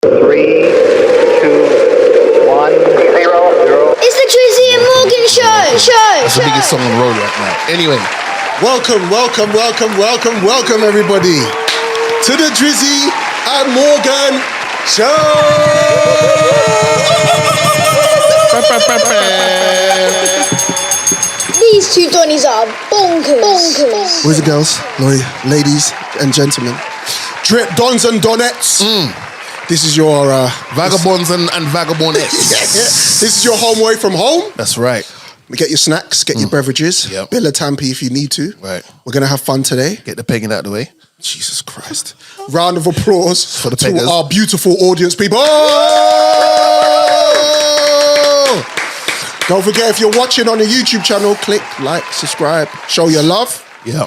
3, 2, 1, 0. It's the Drizzy and Morgan show. It's the biggest song on the road right now. Anyway, welcome, everybody, to the Drizzy and Morgan show. These two Donnies are bonkers. Boys and girls, ladies and gentlemen, drip dons and donettes. This is your vagabonds and vagabondettes. This is your home away from home. That's right. Get your snacks, get your beverages, Bill of Tampi if you need to. Right. We're gonna have fun today. Get the pegging out of the way. Jesus Christ. Round of applause for the to peggers. our beautiful audience people. Don't forget, if you're watching on the YouTube channel, click like, subscribe, show your love. Yeah.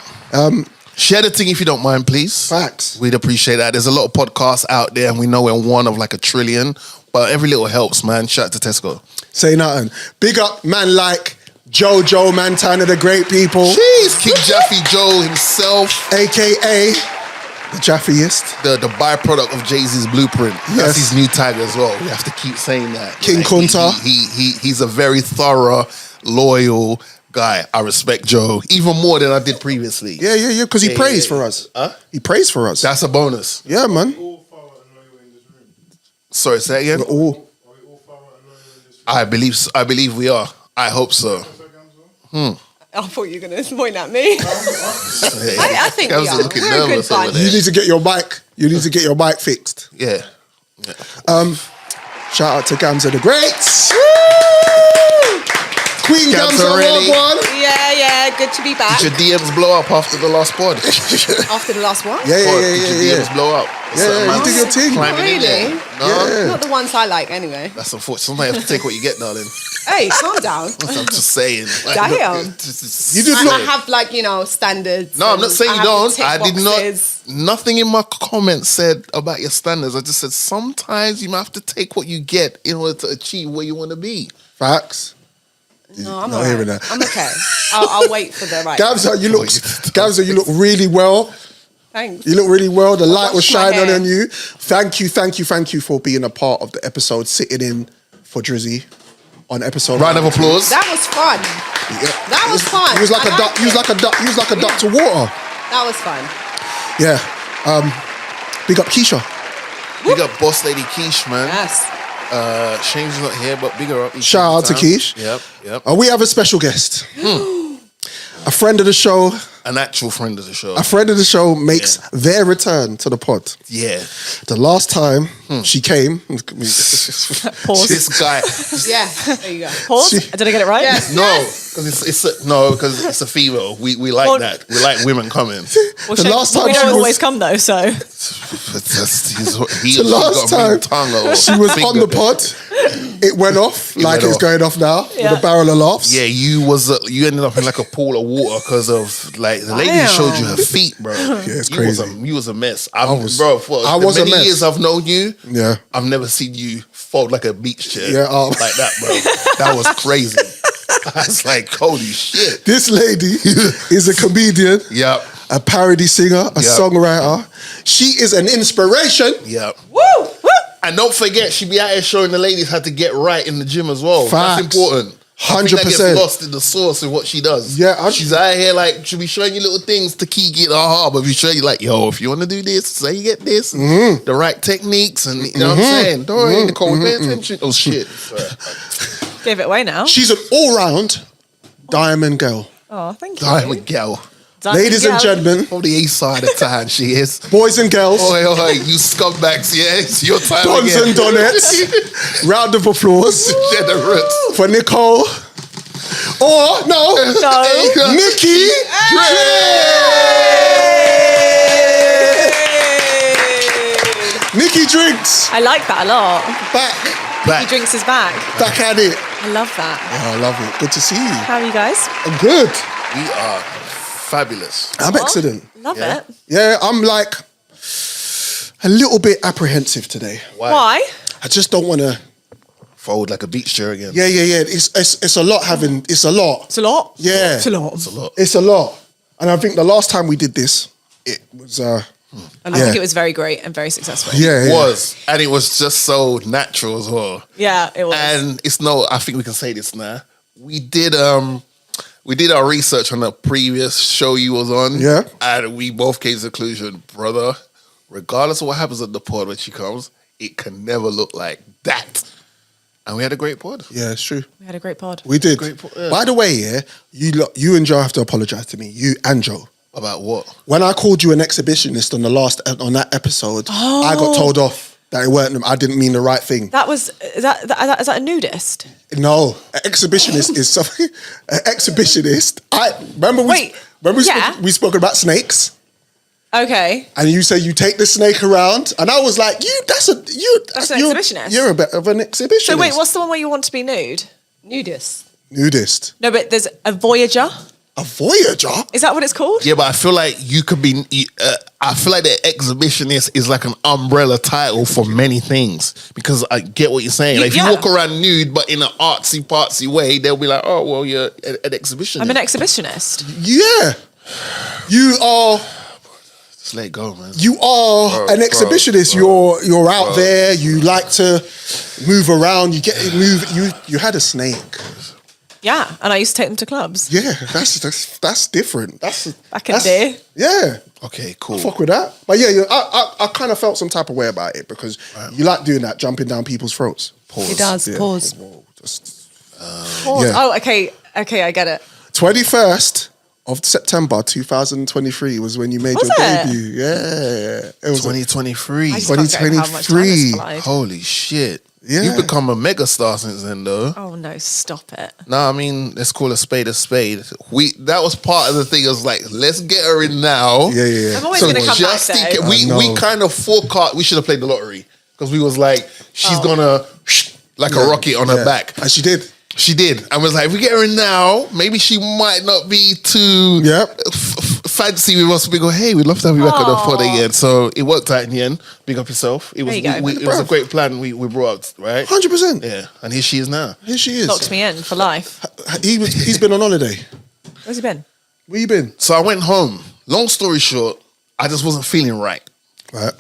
Share the thing if you don't mind, please. Facts. We'd appreciate that. There's a lot of podcasts out there, and we know we're one of like a trillion, but every little helps, man. Shout out to Tesco. Say nothing. Big up, man, like Jojo Montana, the great people. Jeez, King Jaffe Joe himself. AKA the Jaffiest. The byproduct of Jay-Z's blueprint. Yes. That's his new tag as well. We have to keep saying that. King Kunta. He's a very thorough, loyal guy. I respect Joe even more than I did previously. Yeah, because he prays for us. Huh? He prays for us. That's a bonus. Yeah, man. Sorry, say it again. We're all. I believe we are. I hope so. I thought you were going to point at me. I think we are. looking We're a good nervous over bunch. there. You need to get your mic. You need to get your mic fixed. Yeah. Shout out to Ghamzeh the Greats. Queen Ghamzeh, ready? one. Yeah, good to be back. Did your DMs blow up after the last pod? After the last one? Yeah. Did your DMs blow up? Yeah, you did your thing. Climbing in there. Really? No? Yeah. Not the ones I like, anyway. That's unfortunate. Sometimes you have to take what you get, darling. Hey, calm down. I'm just saying. Like, Damn. You did I not. have, standards. No, I'm not saying you have don't. tick I did boxes. not. Nothing in my comments said about your standards. I just said sometimes you might have to take what you get in order to achieve where you want to be. Facts. No, I'm not all hearing right. that. I'm okay. I'll wait for the right. Ghamzeh, you look really well. Thanks. You look really well. The light was washed my shining hair. on you. Thank you for being a part of the episode, sitting in for Drizzy on episode. Round of applause. That was fun. Yeah. That was fun. You was like I a duck. liked You was it. like a duck. You was like a duck to water. That was fun. Yeah. Big up Keisha. Big up Boss Lady Keish, man. Yes. Shane's not here, but bigger up. each Shout out to time. Keish. Yep. We have a special guest. A friend of the show. An actual friend of the show. A friend of the show makes their return to the pod. Yeah. The last time she came, Pause. This guy. Yeah. There you go. Pause. Did I get it right? Yes. No, because it's a female. We like Well- that. We like women coming. Well, The last time we she don't was- always come though, so The last time she was on the pod, it went off like went it's off. going off now with Yeah. a barrel of laughs. Yeah, you ended up in like a pool of water because of like the lady Damn. showed you her feet, bro. it's you crazy. You was a mess. I was the a many mess. years I've known you. Yeah. I've never seen you fold like a beach chair. Yeah, like that, bro. That was crazy. I was like, holy shit. This lady is a comedian, Yep. a parody singer, a songwriter. She is an inspiration. Yep. Woo! Woo! And don't forget, she be out here showing the ladies how to get right in the gym as well. Facts. That's important. I think that 100%. gets lost in the source of what she does. Yeah, she's out here like she'll be showing you little things to key get but if you show you like, yo, if you want to do this, say you get this, the right techniques, and you know what I'm saying. Don't worry, Nicole, pay attention. Oh shit! Sorry. gave it away now. She's an all-round diamond girl. Oh, thank you. Diamond gal. Diamond Ladies and gal. gentlemen, From the east side of town, she is. boys and girls, Oi, you scumbags, yeah, it's your time dons again. and donettes, round of applause Generous. for Nicole. Or, no, Nikki Drink. Nikki Drinks. I like that a lot. Back Nikki Drinks is back. at it. I love that. Oh, I love it. Good to see you. How are you guys? I'm good. We are fabulous. I'm excellent. Love Yeah. it. Yeah, I'm like a little bit apprehensive today. Why? I just don't want to. Fold like a beach chair again. Yeah. It's a lot having. It's a lot. It's a lot. Yeah. It's a lot. It's a lot. It's a lot. And I think the last time we did this, it was And I think it was very great and very successful. Yeah, It was. And it was just so natural as well. Yeah, it was. And I think we can say this now. We did our research on the previous show you was on. Yeah. And we both came to the conclusion, brother, regardless of what happens at the pod when she comes, it can never look like that. And we had a great pod. Yeah, it's true. We had a great pod. We did. Great pod, yeah. By the way, yeah, you and Joe have to apologise to me. You and Joe. About what? When I called you an exhibitionist on that episode, I got told off that it weren't. I didn't mean the right thing. That was is that a nudist? No, an exhibitionist is something. An exhibitionist. We spoke about snakes. Okay. And you say you take the snake around, and I was like, that's an exhibitionist. You're a bit of an exhibitionist. So wait, what's the one where you want to be nude? Nudist. Nudist. No, but there's a voyager. A voyager? Is that what it's called? Yeah, but I feel like you could be. I feel like the exhibitionist is like an umbrella title for many things because I get what you're saying. Like if you walk around nude but in an artsy way, they'll be like, "Oh, well, you're an exhibitionist." I'm an exhibitionist. Yeah, you are. Just let it go, man. You are an exhibitionist. You're out there. You like to move around. You had a snake. Yeah, and I used to take them to clubs. Yeah, that's different. Back in the day. Yeah. Okay, cool. Fuck with that. But yeah, I kind of felt some type of way about it because you like doing that, jumping down people's throats. Pause. He does. Yeah. Pause. Pause. Yeah. Oh, okay, I get it. 21st of September 2023 was when you made your debut. Yeah. It was 2023. 2023. Holy shit. Yeah. You've become a mega star since then, though. Oh no, stop it. Nah, I mean, let's call a spade a spade. That was part of the thing. It was like, let's get her in now. Yeah. I'm always going to come back though. We kind of forecast. We should have played the lottery because we was like, she's gonna like a rocket on her back, and she did. She did, and was like, if we get her in now, maybe she might not be too fancy with us. We go, hey, we'd love to have you back on the pod again. So it worked out in the end. Big up yourself. It was it was a great plan we brought up, right? 100%. Yeah, and here she is now. Here she is. Locked me in for life. He's been on holiday. Where's he been? Where you been? So I went home. Long story short, I just wasn't feeling right. Right.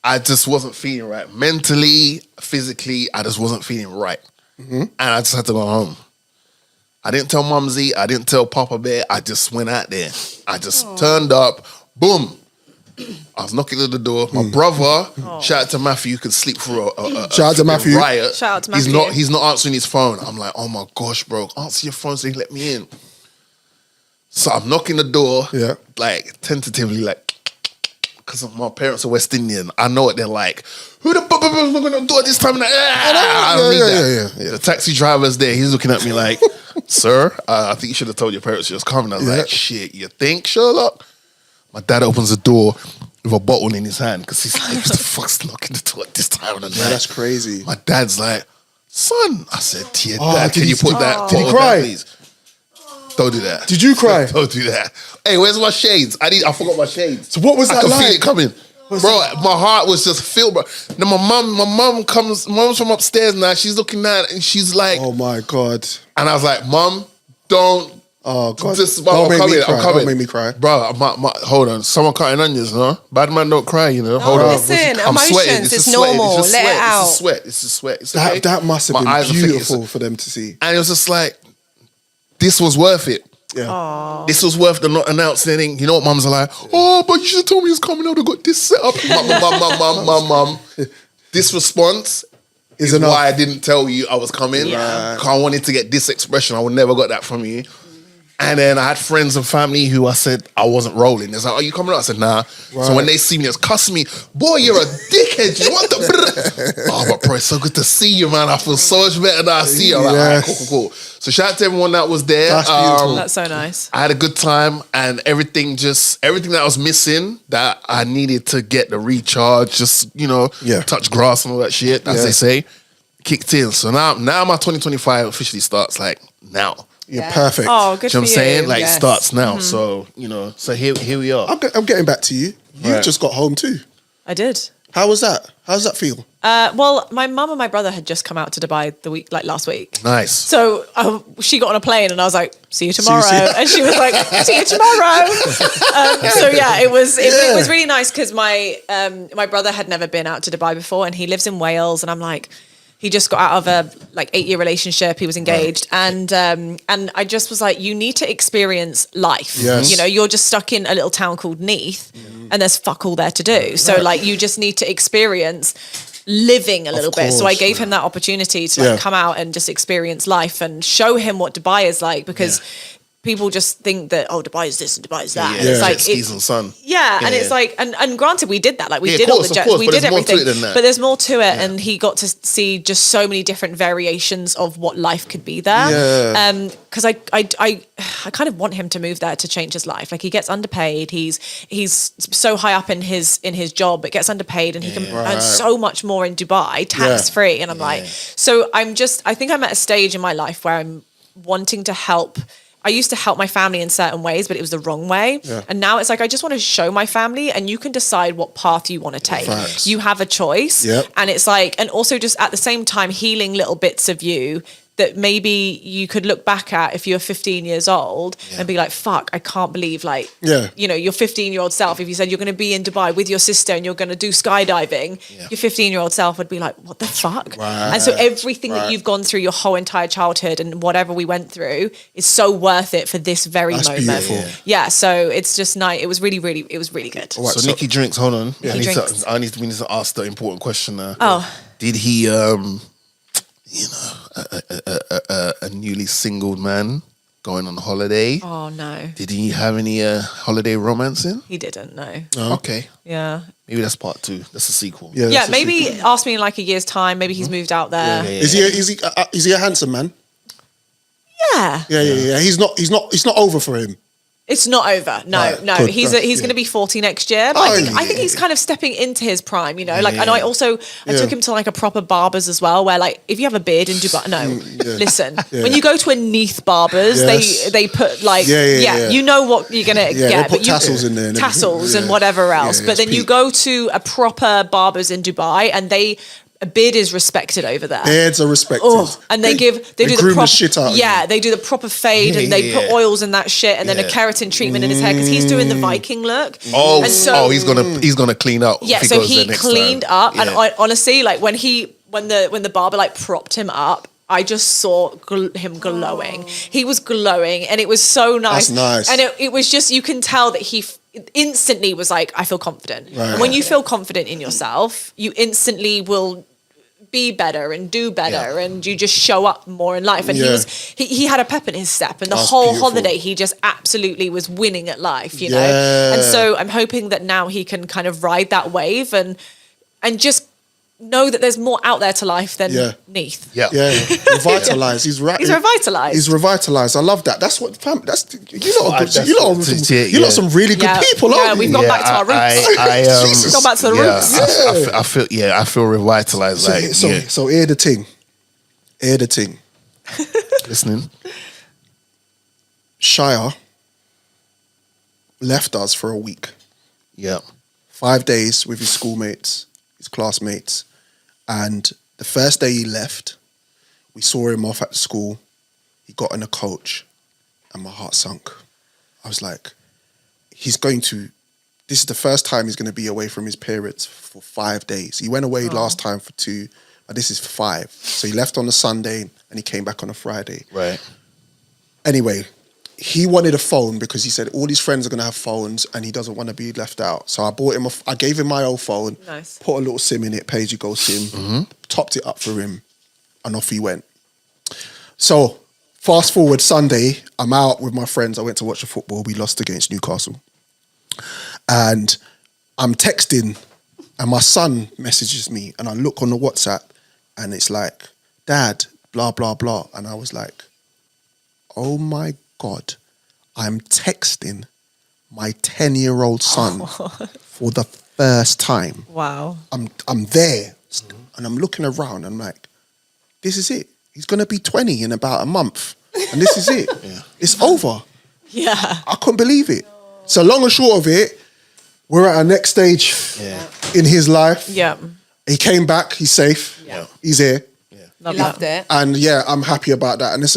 I just wasn't feeling right. Mentally, physically, I just wasn't feeling right. Mm-hmm. And I just had to go home. I didn't tell Mumsy. I didn't tell Papa Bear. I just went out there. I just turned up. Boom. I was knocking at the door. My brother, shout out to Matthew, you could sleep through a shout out to Matthew. riot. Shout out to Matthew. He's not answering his phone. I'm like, oh my gosh, bro. Answer your phone so you can let me in. So I'm knocking the door, like tentatively, like, because my parents are West Indian. I know what they're like. Who the fuck is knocking on the door this time? I don't need that. The taxi driver's there. He's looking at me like, sir, I think you should have told your parents you was coming. I was like, shit, you think, Sherlock? My dad opens the door with a bottle in his hand because he's like, who's the fuck's knocking the door at this time of the night? That's crazy. My dad's like, son. I said, dear dad, can you put that bottle did he cry? down, please? Don't do that. Did you cry? Don't do that. Hey, where's my shades? I forgot my shades. So what was that I could like? feel it coming. Bro, my heart was just filled, bro. Then mom's from upstairs now. She's looking at it and she's like, oh my God. And I was like, Mom, don't. Oh God. I'm coming. Don't make me cry. Bro, hold on. Someone cutting onions, no? Bad man don't cry, you know? Hold on. Listen, I'm emotions, sweating. it's normal. Let it out. It's a sweat. It's okay. That must have My been beautiful for them to see. And it was just like, this was worth it. Yeah. Aww. This was worth the not announcing anything. You know what mums are like? Oh, but you should have told me he was coming out. I got this set up. Mum. This response is why I didn't tell you I was coming. Yeah. I wanted to get this expression. I would never got that from you. And then I had friends and family who I said I wasn't rolling. They're like, are you coming out? I said, nah. Right. So when they see me, it's cussing me. Boy, you're a dickhead. You want the... Oh, but bro, it's so good to see you, man. I feel so much better now I see you. I'm like, all right, cool. So shout out to everyone that was there. That's beautiful. That's so nice. I had a good time and everything that I was missing that I needed to get the recharge, just, touch grass and all that shit, as they say, kicked in. So now my 2025 officially starts like now. You're perfect. Oh, good for you. You know what I'm saying? Like, it starts now. Mm-hmm. So here we are. I'm getting back to you. You just got home too. I did. How was that? How does that feel? Well, my mum and my brother had just come out to Dubai last week. Nice. So she got on a plane and I was like, see you tomorrow. See you. And she was like, see you tomorrow. So yeah, it was really nice because my brother had never been out to Dubai before and he lives in Wales. And I'm like, he just got out of a 8-year relationship. He was engaged. Right. And I just was like, you need to experience life. Yes. You know, you're just stuck in a little town called Neath and there's fuck all there to do. So you just need to experience living a little bit. So I gave him that opportunity to come out and just experience life and show him what Dubai is like, because people just think that, Dubai is this and Dubai is that. And it's like skis and sun. And it's like, and granted, we did that. Like we did all the jets, we did everything. But there's more to it, and he got to see just so many different variations of what life could be there. Because I kind of want him to move there to change his life. Like he gets underpaid. He's so high up in his job, but gets underpaid, and he can earn so much more in Dubai, tax free. And I'm like, so I think I'm at a stage in my life where I'm wanting to help. I used to help my family in certain ways, but it was the wrong way. Yeah. And now it's like, I just want to show my family, and you can decide what path you want to take. Facts. You have a choice. Yep. And it's like, and also just at the same time, healing little bits of you that maybe you could look back at if you're 15 years old and be like, fuck, I can't believe you know, your 15-year-old self, if you said you're going to be in Dubai with your sister and you're going to do skydiving, your 15-year-old self would be like, what the fuck? Right. And so everything that you've gone through your whole entire childhood and whatever we went through is so worth it for this very moment. Beautiful. Yeah. So it's just nice. It was really, really, it was really good. Right, so Nikki Drinks, hold on. We need to ask the important question now. Did he, a newly singled man going on holiday? Oh, no. Did he have any holiday romancing? He didn't, no. Oh. Okay. Yeah. Maybe that's part 2. That's a sequel. Yeah, maybe ask me in like a year's time. Maybe he's moved out there. Is he a handsome man? Yeah. Yeah. He's not over for him. It's not over. No. Good. He's going to be 40 next year. But I think he's kind of stepping into his prime, you know. And I took him to like a proper barber's as well, where like if you have a beard in Dubai, listen, when you go to a Neath barber's, they put like you know what you're gonna get. They put tassels in there, and whatever else. But then you go to a proper barber's in Dubai, and a beard is respected over there. Beards are respected. And they do the proper shit out. They do the proper fade, and they put oils in that shit, and then a keratin treatment in his hair, because he's doing the Viking look. He's gonna clean up. Yeah, so he cleaned up, and I honestly, like when the barber like propped him up, I just saw him glowing. He was glowing, and it was so nice. That's nice. And it was just, you can tell that he instantly was like, I feel confident. Right. And when you feel confident in yourself, you instantly will be better and do better, and you just show up more in life. And he had a pep in his step, and the whole holiday he just absolutely was winning at life, you know. And so I'm hoping that now he can kind of ride that wave and just know that there's more out there to life than Neath. Revitalized. He's revitalized. He's revitalized. I love that. That's what you lot some really good people, aren't you? We've gone back to our roots. We've gone back to the roots. I feel revitalized. So hear the thing. Listening. Shire left us for a week. Yeah. 5 days with his schoolmates, his classmates. And the first day he left, we saw him off at the school. He got in a coach, and my heart sunk. I was like, this is the first time he's going to be away from his parents for 5 days. He went away last time for 2, but this is for 5. So he left on a Sunday, and he came back on a Friday. Right. Anyway, he wanted a phone because he said all his friends are going to have phones and he doesn't want to be left out. So I gave him my old phone, put a little SIM in it, pay-as-you-go SIM, topped it up for him, and off he went. So fast forward Sunday, I'm out with my friends. I went to watch the football. We lost against Newcastle. And I'm texting, and my son messages me, and I look on the WhatsApp, and it's like, Dad, blah, blah, blah. And I was like, oh my God, I'm texting my 10-year-old son for the first time. Wow. I'm there, and I'm looking around, and I'm like, this is it. He's going to be 20 in about a month, and this is it. It's over. Yeah. I couldn't believe it. So long and short of it, we're at our next stage in his life. Yeah. He came back. He's safe. Yeah. He's here. Yeah. Loved it. And yeah, I'm happy about that. And it's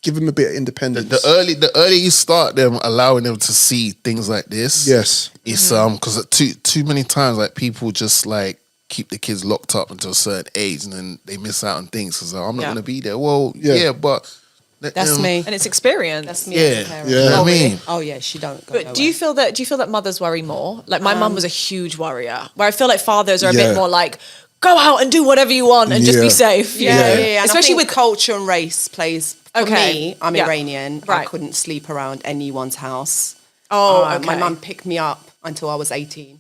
give him a bit of independence. The earlier you start them, allowing them to see things like this. Yes. It's because too many times like people just like keep the kids locked up until a certain age, and then they miss out on things because I'm not going to be there. Well, but. That's me, and it's experience. That's me as a parent. Yeah. I mean, oh yeah, she don't. Go but do you feel that mothers worry more? Like my mum was a huge worrier, where I feel like fathers are a bit more like, go out and do whatever you want and just be safe. Yeah. Especially with culture and race plays. For me, I'm Iranian. Right. I couldn't sleep around anyone's house. Oh, my mum picked me up until I was 18.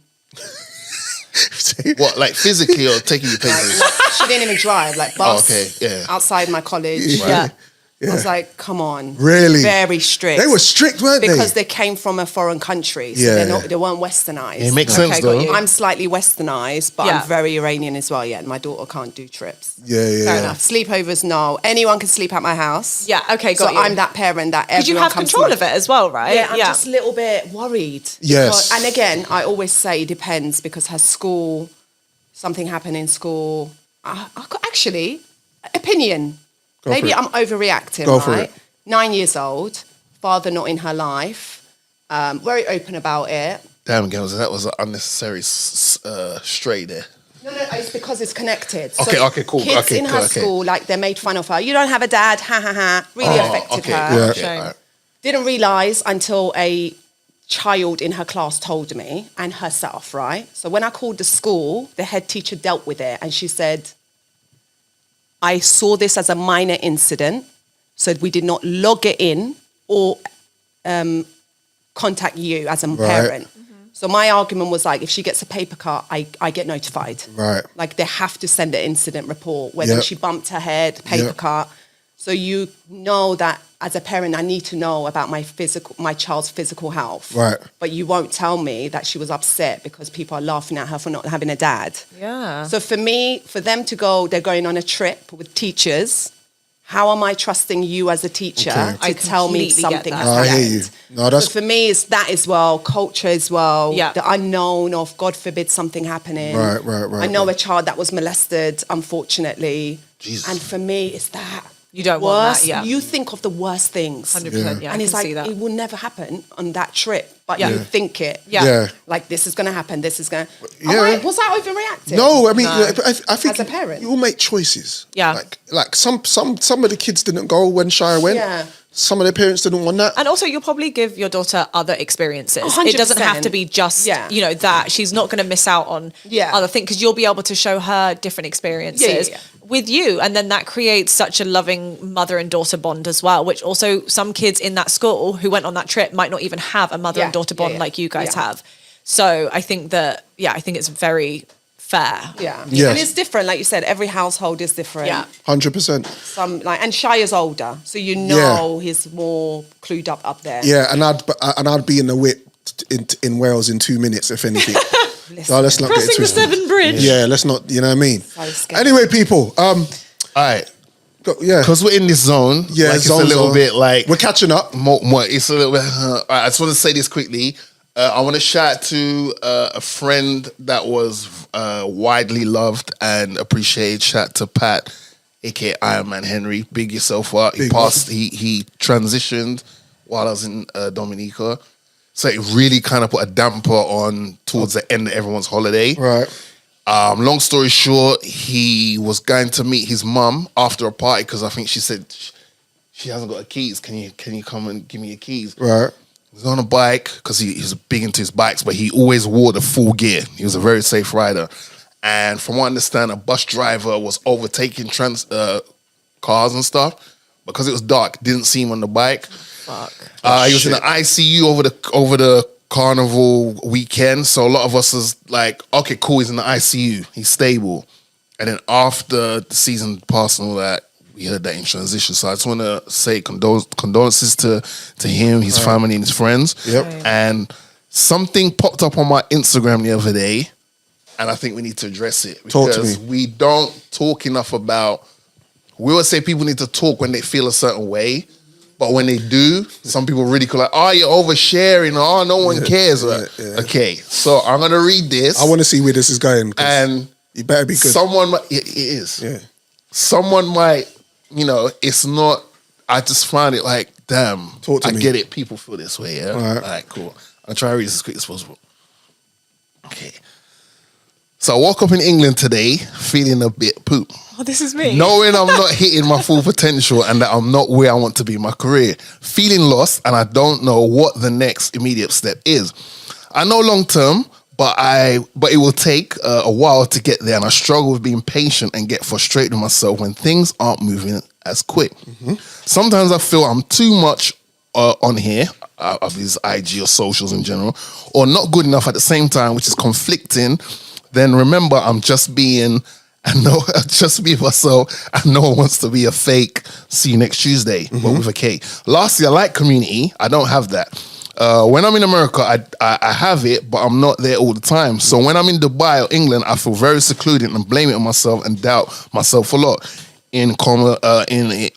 What, like physically or taking you places? She didn't even drive. Like bus. Outside my college. Right. I was like, come on. Really? Very strict. They were strict, weren't they? Because they came from a foreign country. So they weren't westernized. It makes sense, though. I'm slightly westernized, but I'm very Iranian as well, and my daughter can't do trips. Fair enough. Sleepovers, no. Anyone can sleep at my house. Yeah, okay, got so you. I'm that parent that everyone Because you have control of it as well, right? Yeah, I'm just a little bit worried. Yes. And again, I always say it depends because her school, something happened in school. Actually, opinion. Maybe I'm overreacting, right? 9 years old, father not in her life, very open about it. Damn, girls, that was an unnecessary stray there. No, it's because it's connected. Okay, cool. Kids in her school, like they made fun of her. You don't have a dad, ha ha ha. Really affected her. Right. Didn't realise until a child in her class told me, and herself, right? So when I called the school, the head teacher dealt with it, and she said, I saw this as a minor incident, so we did not log it in or contact you as a parent. So my argument was like, if she gets a paper cut, I get notified. Right. Like they have to send an incident report, whether she bumped her head, paper cut. So you know that as a parent, I need to know about my child's physical health. Right. But you won't tell me that she was upset because people are laughing at her for not having a dad. Yeah. So for me, for them to go, they're going on a trip with teachers. How am I trusting you as a teacher to tell me something has happened? I hear you. No, that's... So for me, it's that as well, culture as well, the unknown of, God forbid, something happening. Right. I know a child that was molested, unfortunately. Jesus. And for me, it's that. You don't want that, yeah. You think of the worst things. 100%, yeah. And it's like, it will never happen on that trip, but you think it. Yeah. Like, this is going to happen, this is going to... Yeah. Was I overreacting? No, I mean, I think as a parent, you will make choices. Yeah. Like some of the kids didn't go when Shire went. Yeah. Some of their parents didn't want that. And also, you'll probably give your daughter other experiences. 100%. It doesn't have to be just, that. She's not going to miss out on other things because you'll be able to show her different experiences with you. And then that creates such a loving mother and daughter bond as well, which also some kids in that school who went on that trip might not even have a mother and daughter bond like you guys have. So I think that, I think it's very fair. Yeah. Yes. And it's different. Like you said, every household is different. Yeah. 100%. Some and Shire's older, so you know he's more clued up there. Yeah, and I'd be in the whip in Wales in 2 minutes if anything. No, let's not get Crossing it the twisted. Severn Bridge. Yeah, let's not. You know what I mean. So Anyway, people. All right. Because we're in this zone. Yeah, like it's a little bit like we're catching up. More, it's a little bit. All right, I just want to say this quickly. I want to shout out to a friend that was widely loved and appreciated. Shout out to Pat, aka Iron Man Henry. Big yourself up. He transitioned while I was in Dominica, so it really kind of put a damper on towards the end of everyone's holiday. Right. Long story short, he was going to meet his mum after a party because I think she said she hasn't got her keys. Can you come and give me your keys? Right. He was on a bike because he's big into his bikes, but he always wore the full gear. He was a very safe rider. And from what I understand, a bus driver was overtaking cars and stuff. Because it was dark, didn't see him on the bike. Fuck. He was in the ICU over the carnival weekend. So a lot of us was like, okay, cool, he's in the ICU. He's stable. And then after the season passed and all that, we heard that in transition. So I just want to say condolences to him, his family, and his friends. Yep. And something popped up on my Instagram the other day, and I think we need to address it. Talk to Because me. we don't talk enough about... We always say people need to talk when they feel a certain way, But when they do, some people really call like, oh, you're oversharing. Oh, no one cares. Okay, so I'm going to read this. I want to see where this is going. And you better be good. Someone might, it is. Yeah. Someone might, it's not, I just find it like, damn, I get it. People feel this way, yeah? All right, cool. I'll try to read this as quick as possible. Okay. So I woke up in England today feeling a bit poop. Oh, this is me. Knowing I'm not hitting my full potential and that I'm not where I want to be in my career. Feeling lost and I don't know what the next immediate step is. I know long term, but it will take a while to get there, and I struggle with being patient and get frustrated with myself when things aren't moving as quick. Mm-hmm. Sometimes I feel I'm too much on here, of these IG or socials in general, or not good enough at the same time, which is conflicting. Then remember, I'm just being myself, and no one wants to be a fake. See you next Tuesday, but with a K. Lastly, I like community. I don't have that. When I'm in America, I have it, but I'm not there all the time. So when I'm in Dubai or England, I feel very secluded and blame it on myself and doubt myself a lot. In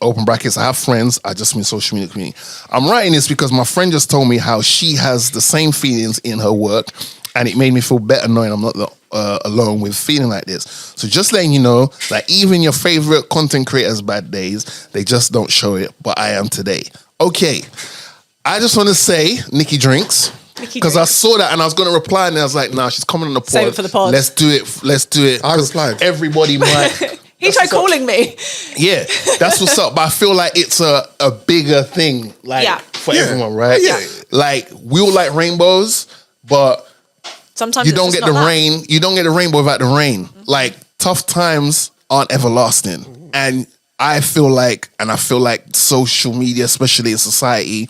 open brackets, I have friends. I just mean social media community. I'm writing this because my friend just told me how she has the same feelings in her work, and it made me feel better knowing I'm not alone with feeling like this. So just letting you know that even your favorite content creators' bad days, they just don't show it, but I am today. Okay, I just want to say Nikki Drinks, because I saw that and I was going to reply and I was like, nah, she's coming on the pod. Save it for the pod. Let's do it. I replied. Everybody might... He tried calling me. Yeah, that's what's up. But I feel like it's a bigger thing, for everyone, right? Yeah. Like, we all like rainbows, but sometimes you don't get the rain. You don't get the rainbow without the rain. Mm-hmm. Like, tough times aren't everlasting. Mm-hmm. And I feel like social media, especially in society,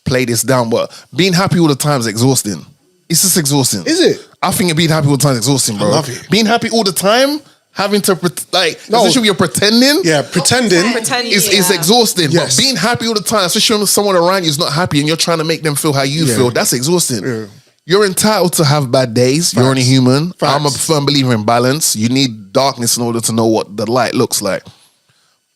play this down. But being happy all the time is exhausting. It's just exhausting. Is it? I think being happy all the time is exhausting, bro. I love it. Being happy all the time... Having to especially when you're pretending. Yeah, pretending is exhausting. Yes. But being happy all the time, especially when someone around you is not happy and you're trying to make them feel how you feel, that's exhausting. Yeah. You're entitled to have bad days. Facts. You're only human. Facts. I'm a firm believer in balance. You need darkness in order to know what the light looks like.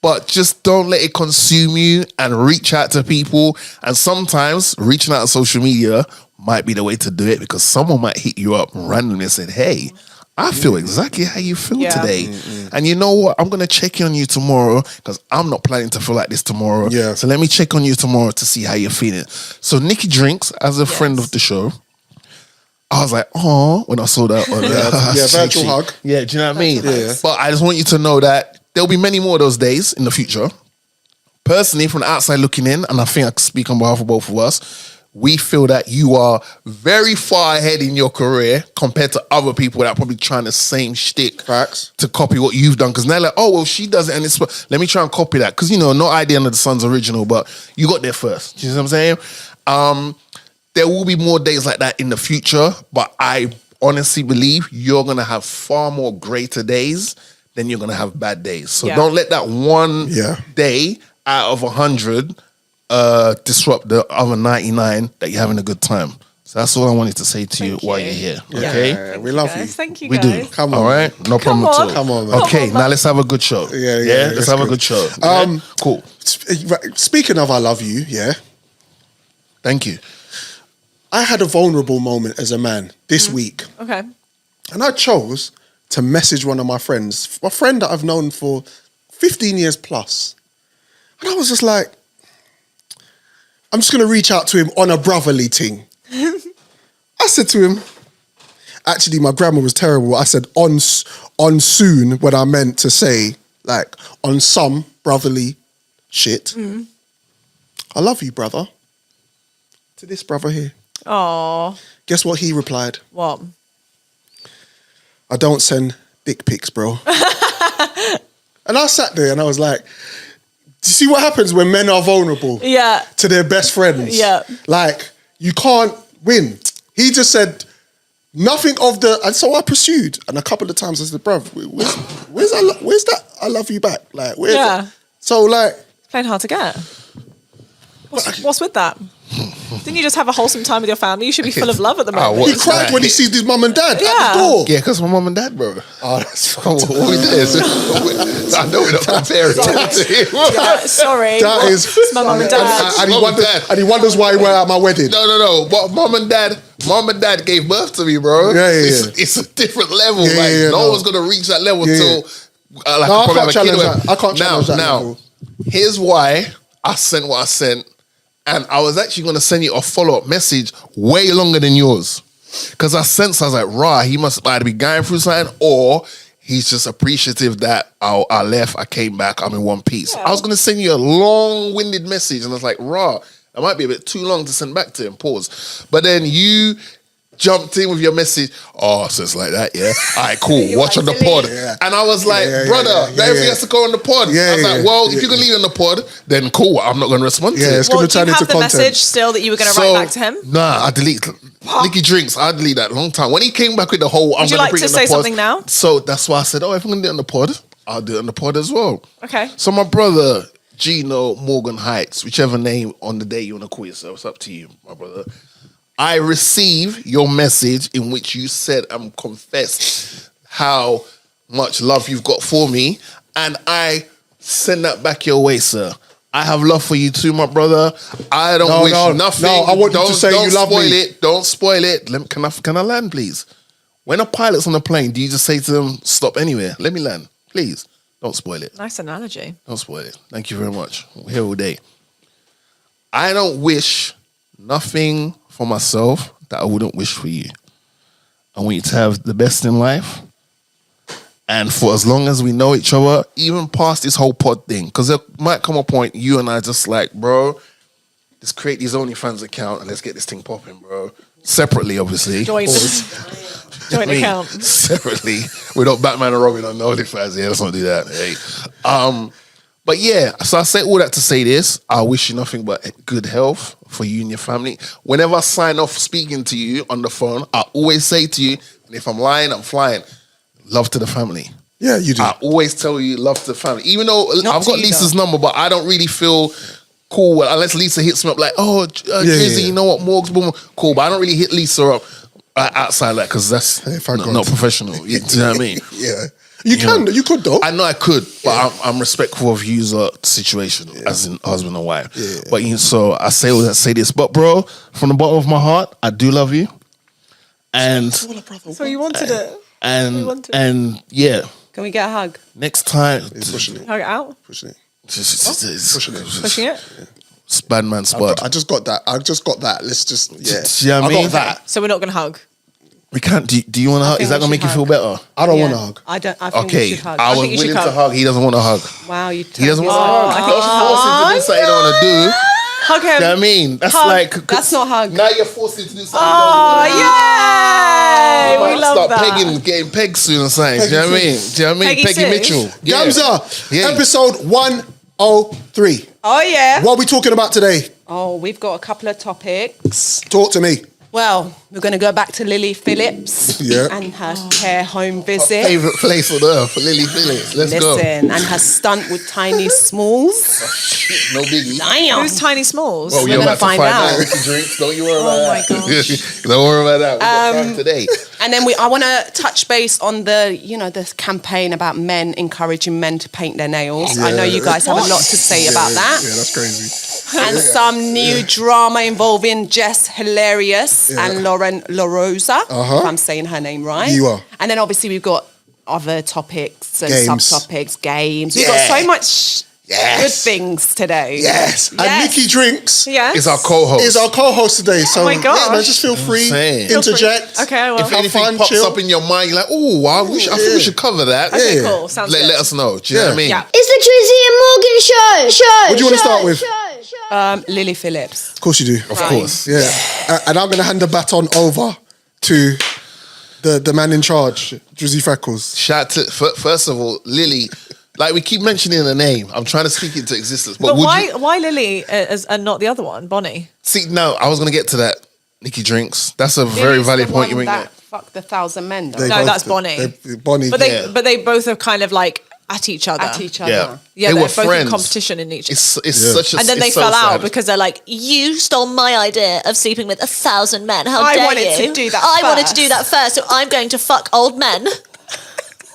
But just don't let it consume you and reach out to people. And sometimes reaching out on social media might be the way to do it, because someone might hit you up randomly and say, hey, I feel exactly how you feel today. Mm-hmm. And you know what? I'm going to check in on you tomorrow, because I'm not planning to feel like this tomorrow. Yeah. So let me check on you tomorrow to see how you're feeling. So Nikki Drinks, as a friend of the show, I was like, oh, when I saw that. Virtual hug. Yeah, do you know what I mean? Yeah. But I just want you to know that there'll be many more of those days in the future. Personally, from the outside looking in, and I think I can speak on behalf of both of us, we feel that you are very far ahead in your career compared to other people that are probably trying the same shtick to copy what you've done. Because now they're like, oh, well, she does it, and it's, let me try and copy that. Because, no idea under the sun's original, but you got there first. Do you know what I'm saying? There will be more days like that in the future, but I honestly believe you're going to have far more greater days than you're going to have bad days. So don't let that one day out of 100 disrupt the other 99 that you're having a good time. So that's all I wanted to say to you while you're here. Okay? Yeah, we love you. Thank you, we guys. do. Come on. All right? No problem at all. Come on, man. Okay, now let's have a good show. Yeah, let's have a good show. Cool. Speaking of I love you, thank you. I had a vulnerable moment as a man this week. Okay. And I chose to message one of my friends, a friend that I've known for 15 years plus. And I was just like, I'm just going to reach out to him on a brotherly thing. I said to him, actually, my grammar was terrible. I said on soon when I meant to say, like, on some brotherly shit. I love you, brother. To this brother here. Aww. Guess what he replied? What? I don't send dick pics, bro. And I sat there and I was like, do you see what happens when men are vulnerable to their best friends? Yeah. Like, you can't win. He just said nothing of the... And so I pursued. And a couple of times I said, bruv, where's that I love you back? Like, where's that? So, like... It's playing hard to get. What's with that? Didn't you just have a wholesome time with your family? You should be full of love at the moment. He cried when he sees his mum and dad at the door. Yeah, because my mum and dad, bro. Oh, that's what we did. I know we're not comparing to him. Sorry. That is it's my mum and dad. And he wonders why he went at my wedding. No. But mum and dad gave birth to me, bro. Yeah. It's a different level. No one's gonna reach that level till I can't challenge that. I can't challenge that. Now, here's why I sent what I sent. And I was actually going to send you a follow-up message way longer than yours. Because I was like, rah, he must either be going through something or he's just appreciative that I left, I came back, I'm in one piece. Yeah. I was going to send you a long-winded message and I was like, rah, that might be a bit too long to send back to him, pause. But then you jumped in with your message. Oh, so it's like that, yeah? All right, cool. Watch on the pod. Yeah. And I was like, brother, everything has to go on the pod. I was like, well, if you can leave it on the pod, then cool. I'm not going to respond to it. It's going to turn into content. Do you have the message still that you were going to write back to him? Nah, I delete. Nikki Drinks, I delete that long time. When he came back with the whole, I'm going to bring it on the pod. Would you like to say something now? So that's why I said, if I'm going to do it on the pod, I'll do it on the pod as well. Okay. So my brother, Gino Morgan Heights, whichever name on the day you want to call yourself, it's up to you, my brother. I receive your message in which you said and confessed how much love you've got for me, and I send that back your way, sir. I have love for you too, my brother. I don't wish nothing. No, I want you to say you love me. Don't spoil it. Can I land, please? When a pilot's on a plane, do you just say to them, stop anywhere? Let me land, please. Don't spoil it. Nice analogy. Don't spoil it. Thank you very much. We're here all day. I don't wish nothing for myself that I wouldn't wish for you. I want you to have the best in life. And for as long as we know each other, even past this whole pod thing, because there might come a point you and I just like, bro, let's create these OnlyFans account and let's get this thing popping, bro. Separately, obviously. Joint account. Separately. We're not Batman and Robin on the OnlyFans. Yeah, let's not do that. Hey. But yeah, so I say all that to say this. I wish you nothing but good health for you and your family. Whenever I sign off speaking to you on the phone, I always say to you, and if I'm lying, I'm flying, love to the family. Yeah, you do. I always tell you love to the family. Even though I've got Lisa's number, but I don't really feel cool unless Lisa hits me up like, Drizzy, you know what, Morgs, boom, cool. But I don't really hit Lisa up outside that because that's not professional. You know what I mean? Yeah. You could though. I know I could, but I'm respectful of you situation as in husband and wife. Yeah. But so I say this, but bro, from the bottom of my heart, I do love you. And so you wanted it. And yeah. Can we get a hug? Next time. Pushing it. Hug it out? Pushing it. Pushing it. Pushing it? Yeah. Bad man spot. I just got that. Let's just, you know what I mean? got that. So we're not going to hug? We can't. Do you want to hug? Is that going to make you feel better? I don't want to hug. I think you should hug. I was willing to hug. He doesn't want to hug. Wow, he doesn't want to hug. I think you're forcing to do something you don't want to do. Hug him. You know what I mean? That's hug. That's not hug. Now you're forcing to do something you don't want to do. We love that. Start getting pegged soon or something. Do you know what I mean? Do you know what I mean? Peggy Mitchell. Ghamzeh, episode 103. Oh, yeah. What are we talking about today? Oh, we've got a couple of topics. Talk to me. Well, we're going to go back to Lily Phillips and her care home visit. Our favourite place on earth, Lily Phillips. Let's go. And her stunt with Tiny Smalls. No biggie. Damn. Who's Tiny Smalls? Well, we're going to find out. Nikki Drinks. Don't you worry about that. Oh, my gosh. Don't worry about that. We got time today. And then I want to touch base on the campaign about men encouraging men to paint their nails. Yeah. I know you guys have a lot to say about that. Yeah, that's crazy. And some new drama involving Jess Hilarious and Loren Lorosa, if I'm saying her name right. You are. And then obviously we've got other topics and subtopics, games. We've got so much good things today. Yes. And Nikki Drinks is our co-host. Today. So my gosh. man, just feel free. Interject. Okay, I will. If anything pops up in your mind, you're like, I think we should cover that. Okay, cool. Sounds good. Let us know. Do you know what I mean? Yeah. It's the Drizzy and Morgan show. What do you want to start with? Lily Phillips. Of course you do. Of course. Yeah. And I'm going to hand the baton over to the man in charge, Drizzy Freckles. Shout to, first of all, Lily. Like we keep mentioning her name. I'm trying to speak it into existence. But why Lily and not the other one, Bonnie? See, no, I was going to get to that. Nikki Drinks. That's a very valid point you make there. Fuck the 1,000 men. No, that's Bonnie. Bonnie. But they both are kind of like at each other. Yeah, Yeah, they they're were both friends. in competition in each. It's such a. And then they it's so fell out sad. because they're like, you stole my idea of sleeping with 1,000 men. How I dare wanted you? to do that I wanted to first. do that first, so I'm going to fuck old men.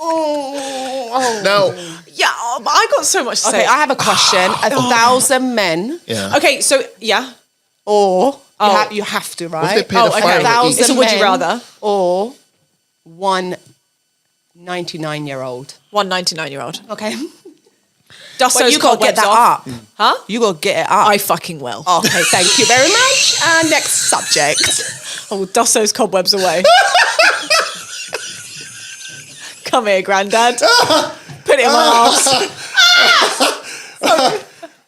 Now, Yeah, I got so much to Okay, say. I have a question. 1,000 men, yeah. Okay, so yeah. or you have to, right? they paid a okay. fine each? 1,000 It's a would you men, rather. or one 99-year-old. One 99-year-old. Okay. Dust But those you got to get cobwebs that off. up. Huh? You got to get it up. I fucking will. Okay, thank you very much. Next subject. Oh, dust those cobwebs away. Come here, Grandad. Put it in my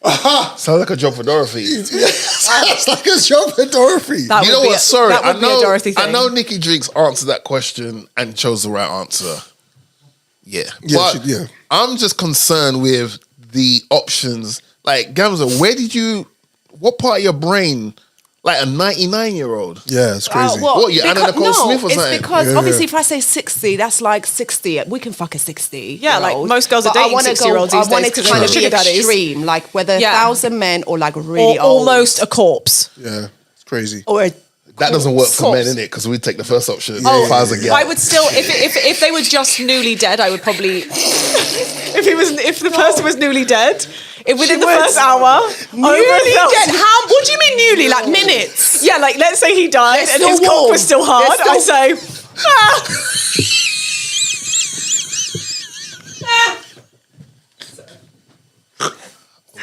ass. Sounds like a job for Dorothy. Sounds like a job for Dorothy. That You would know be what? Sorry, that would be a Dorothy thing. I know Nikki Drinks answered that question and chose the right answer. Yeah, but yeah. I'm just concerned with the options. Like Ghamzeh, what part of your brain, like a 99-year-old? Yeah, it's crazy. What, you Anna Nicole Smith or it's something? because Yeah, obviously if I say 60, that's like 60. We can fuck a 60. Yeah, like most girls are But I dating wanna 60-year-olds these I wanted days to 'cause kind they're of be sugar daddies. extreme, like whether Yeah. 1,000 men or like really Or old. almost a corpse. Yeah, it's crazy. Or a That doesn't work for men, corpse. innit? Because we take the first option. Oh, If I was a girl. I would still, if they were just newly dead, I would probably, if the person was newly dead, within the first hour, Newly dead? How? What do you mean newly? Like minutes? Yeah, like let's say he died They're and still his cock warm. was still hard. They're I say,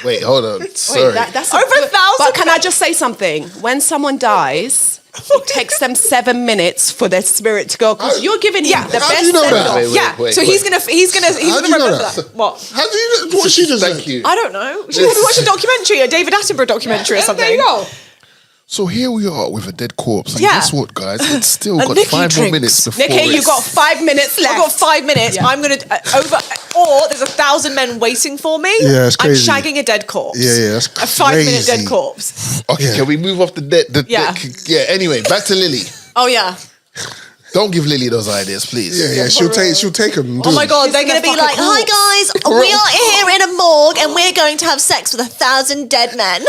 Wait, hold on. Sorry. Wait, that's Over 1,000 But can I just say something? When someone dies, it takes them 7 minutes for their spirit to go. Because you're giving him the how do best you know that? send-off. Wait, so he's gonna How do you know remember that? that. What? How do you know what she just Thank said? you. I don't know. She probably watched a documentary, a David Attenborough documentary or something. There you go. So here we are with a dead corpse. And Yeah. guess what, guys? It's still And got Nikki 5 more Drinks. minutes before Nikki, you it's- got 5 minutes left. I've got 5 minutes. Yeah. I'm gonna or there's 1,000 men waiting for me. Yeah, it's crazy. I'm shagging a dead corpse. Yeah, that's A 5-minute crazy. dead corpse. Okay, Yeah. can we move off the dead? Yeah. Yeah, anyway, back to Lily. Oh yeah. Don't give Lily those ideas, please. Yeah, she'll take them. Oh my god, She's they're gonna gonna be fuck like, a "Hi corpse." guys, we are here in a morgue and we're going to have sex with 1,000 dead men."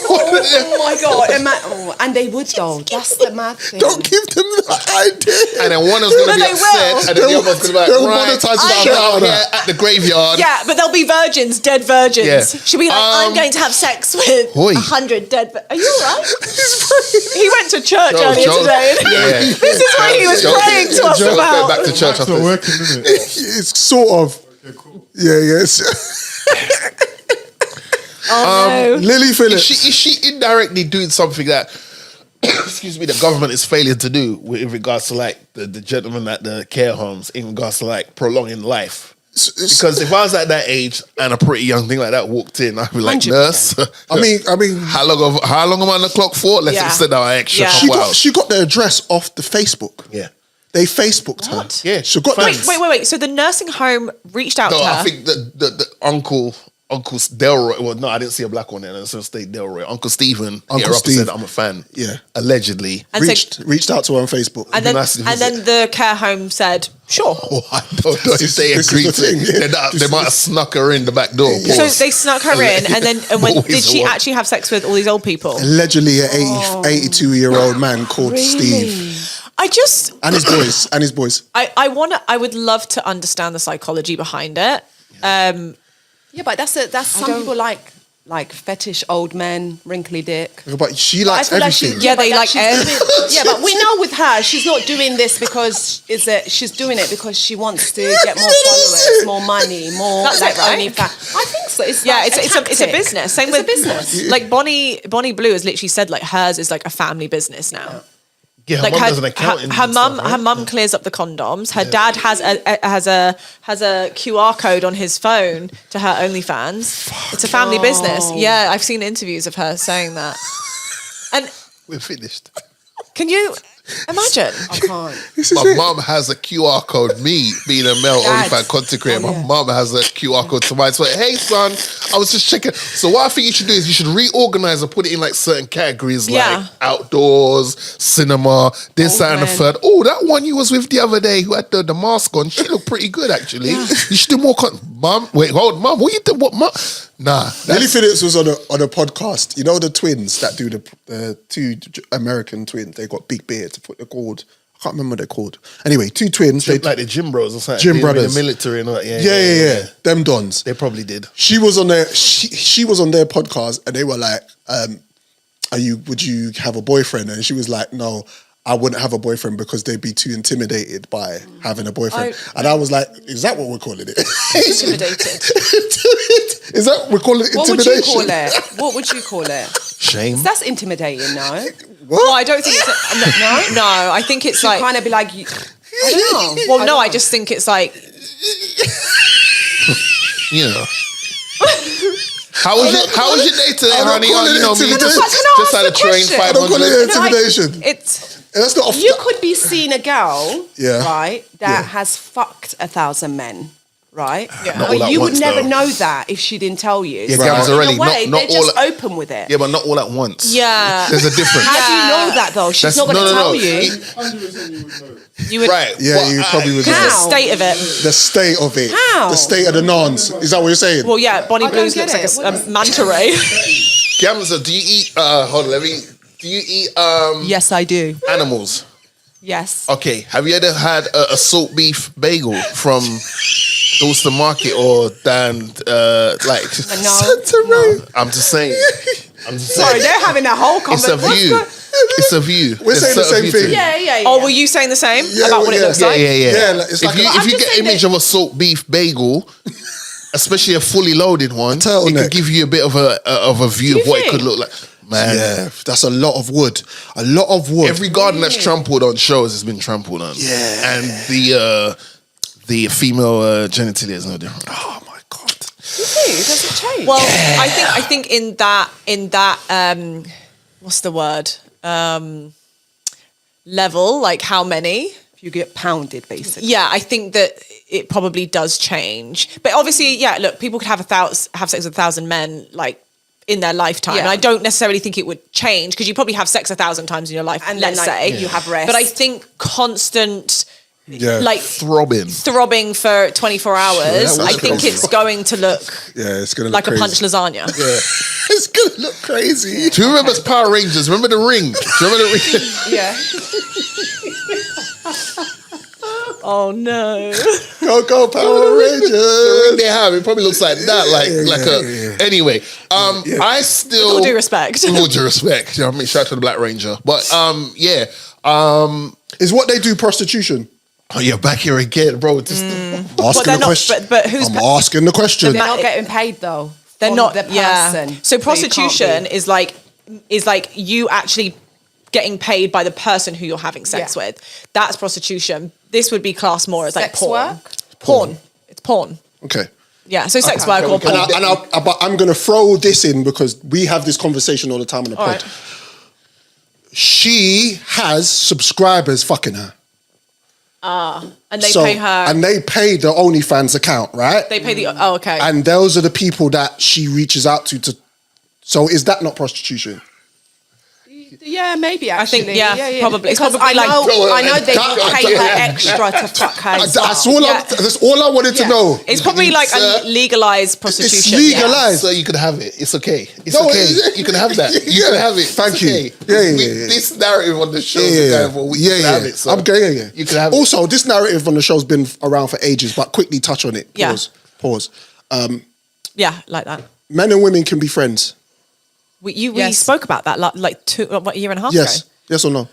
Oh my god! And they would though. That's the mad thing. Don't give them the idea. And then one is going to But be they upset, will. and then the other one's going to be like, They'll right, monetize it shut out up of here that. at the graveyard. Yeah, but there'll be virgins, dead virgins. Yeah. She'll be like, "I'm going to have sex with Oi. 100 dead." Are you alright? He went to church earlier Joe. today. Yeah. This is what he was Joe- praying to us Joe's about. going back to church It's after not this. working, is it? It's sort of. Okay, cool. Yeah, yes. Oh, no. Lily Phillips. Is she indirectly doing something that, excuse me, the government is failing to do in regards to like the gentleman at the care homes in regards to like prolonging life? Because if I was at that age and a pretty young thing like that walked in, I'd be like, 100%. nurse. I mean, how long am I on the clock for? Let's Yeah. extend our extra Yeah. couple hours. she got the address off the Facebook. Yeah. They Facebooked her. Yeah. She got Fans. that. Wait. So the nursing home reached out No, to her. I think the Uncle Delroy. Well, no, I didn't see a black one there. So stay Delroy. Uncle Stephen. Uncle Steve Steve. said, "I'm a fan." Yeah. Allegedly. And Reached out to her on Facebook. And then, Nice to and then the care home said, "Sure." Oh, I don't know if they This is agreed the to it. thing, yeah. They might have snuck her in the back door. So Pause. they snuck her in, and then Always did she a one. actually have sex with all these old people? Allegedly, an 82-year-old man called Steve I just, and his boys. I would love to understand the psychology behind it. Yeah, but that's some people like fetish old men, wrinkly dick. But she I likes feel like everything. Yeah, they but like she's doing- Yeah, but we know with her, she's not doing this because she's doing it because she wants to get more followers, more money, more That's like it, right? OnlyFans. I think so. It's Yeah, like it's a tactic. business. Same It's with a business. Like Bonnie Blue has literally said like hers is like a family business now. yeah, her Like mum does an accounting. her and mum, stuff, right? her mum clears up the condoms. Her dad has a QR code on his phone to her OnlyFans. It's a family business. Yeah, I've seen interviews of her saying that. And We're finished. can you? Imagine. I can't. My mum has a QR code. Me being a male Dad. OnlyFans content creator, Oh, my yeah. mum has a QR code to mine. So, hey, son, I was just checking. So, what I think you should do is you should reorganize and put it in like certain categories, like outdoors, cinema, this, that, and the man. third. Oh, that one you was with the other day who had the mask on, she looked pretty good actually. You should do more. Mum, wait, hold, mum, what you did? What, mum? Nah, Lily Phillips was on a podcast. You know the twins that do the two American twins. They got big beards. They're called. I can't remember what they're called. Anyway, two twins. They like the Gym Bros or something. Gym They were in Brothers. the military and all that. Yeah. Them dons. They probably did. She was on their she was on their podcast and they were like, would you have a boyfriend? And she was like, no, I wouldn't have a boyfriend because they'd be too intimidated by having a boyfriend. And I was like, is that what we're calling it? Intimidated. Is that we're calling it intimidation? What would you call it? Shame. That's intimidating, no? What? Well, I don't think it's no. I think it's like Kind of be like, I don't know. Well, no, I just think it's like You know. How was your day today, I don't honey? call Oh, it you know me, intimidation. just had a train I don't call 500. it intimidation. it's That's not off. You could be seeing a girl, Yeah. right, that Yeah. has fucked 1,000 men, right? Yeah. Not all But at you once, would never though. know that if she didn't tell you. Yeah, So Ghamzeh, in really, a way, not they're all just at- open with it. Yeah, but not all at once. yeah. There's a difference. How do you know that though? She's not going to tell you. You would Right. Yeah, well, you probably would. because know. the How? state of it. The state of it. How? The state of the nons. Is that what you're saying? Well, yeah, Bonnie I don't Blues get looks like it. a manta ray. Ghamzeh, do you eat? Hold on, do you eat Yes, I do. animals? Yes. Okay. Have you ever had a salt beef bagel from Doechii Market or Dan? No. I'm just saying. Sorry, they're having that whole It's a conversation. view. It's a view. We're saying the There's certain same view to thing. it. Yeah. Oh, were you saying the same Yeah, about what it yeah. looks Yeah, like? yeah. like, it's If like you, a- if I'm you just get saying image that- of a salt beef bagel, especially a fully loaded one, it turtleneck. could give you a bit of a view of what it could think? look like. Man, Yeah, that's a lot of wood. A lot of wood. every garden that's trampled on shows has been trampled on. Yeah. And the female genitalia is no different. Oh my god. Does it change? Well, I think in that what's the word? Level, like how many? you get pounded, basically. Yeah, I think that it probably does change. But obviously, yeah, look, people could have sex with 1,000 men, like, in their lifetime. Yeah. And I don't necessarily think it would change because you probably have sex 1,000 times in your life, And let's then, like, say. you have rest. But I think constant, Yeah. like, Throbbing for 24 hours, that I was think crazy. it's going to look Yeah, it's gonna look like crazy. a punch lasagna. It's gonna look crazy. Do you remember Power Rangers? Remember the ring? Do you remember the ring? Yeah. Oh no. Go Power Rangers. The ring they have, it probably looks like that. Anyway, I still. With all due respect. With all due respect. You know what I mean? Shout out to the Black Ranger. But Is what they do prostitution? oh, you're back here again, bro. Just, Asking they're the not- question. but who's I'm pa- asking the question. They're not getting paid though. They're from not the person. Yeah. So you can't prostitution be. is like you actually getting paid by the person who you're having sex Yeah. with. That's prostitution. This would be classed more as like Sex porn. work? Porn. It's porn. Okay. Yeah. So sex work or porn. But I'm going to throw this in because we have this conversation all the time on the pod. right. She has subscribers fucking her. And they pay her. And they pay the OnlyFans account, right? They pay the. Oh, okay. And those are the people that she reaches out to. So is that not prostitution? Yeah, maybe actually. think, yeah, probably. It's Because probably like- I know they That- pay her extra to fuck her. as well. That's all I wanted to Yeah. know. It's probably like a legalized prostitution. It's legalized. so you can have it. It's okay. It's No, okay. it- You can have that. You Yeah. can have it. Thank It's you. okay. Yeah. This narrative on the show Yeah, is yeah, going for. You can have it. So I'm going, yeah. You can have it. Also, this narrative on the show's been around for ages, but quickly touch on it. Yeah. Pause. Yeah, like that. Men and women can be friends. We Yes. spoke about that like a year and a half Yes. ago. Yes or no?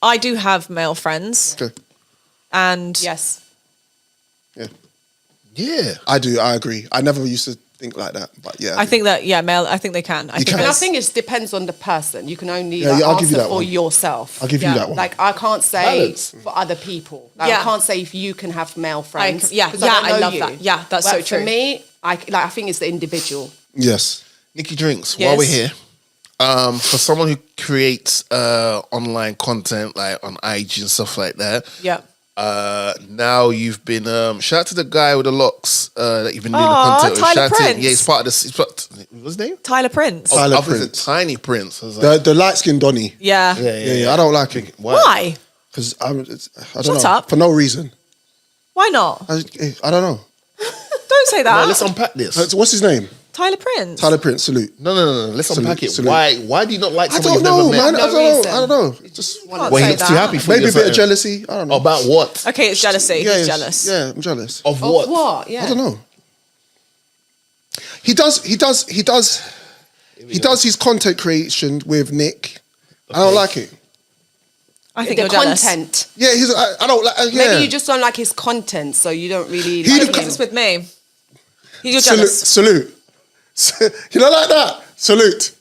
I do have male friends, Okay. and Yes. Yeah. Yeah. I do. I agree. I never used to think like that, but yeah. I think that male. I think they can. I think can. And I there's- think it depends on the person. You can only Yeah, I'll give you answer that for one. yourself. I'll give you that one. Like I can't say Balance. for other people. Like, Yeah. I can't say if you can have male friends. yeah, 'cause yeah, don't I know love you. that. Yeah, that's But so true. For me, I think it's the individual. Yes. Nikki Drinks, Yes. while we're here, for someone who creates online content like on IG and stuff like that. Yeah. Now you've been shout out to the guy with the locks that you've been doing the content with. Tyler Prince. Yeah, he's part of this. What's his name? Tyler Prince. Tyler Prince. Prince. Tiny Prince. The light skinned Donnie. Yeah. Yeah. I don't like him. Why? Because I don't Shut know. up. For no reason. Why not? I don't know. Don't say that. No, let's unpack this. What's his name? Tyler Prince. Tyler Prince. Salute. No. Let's unpack it. Salute. Why do you not like I someone don't you've know, never man. met? I don't know. It's just Can't Well, he say looks too that. happy for maybe you. a bit of jealousy. I don't know. About what? Okay, it's jealousy. He's jealous. Yeah, I'm jealous. Of what? What? Yeah. I don't know. He does his content creation with Nick. I don't like it. I think The you're jealous. content. Yeah, I don't like. Yeah. Maybe you just don't like his content, so you don't really. He like the- him. Because it's with me. You're salute, jealous. salute. You don't like that? Salute.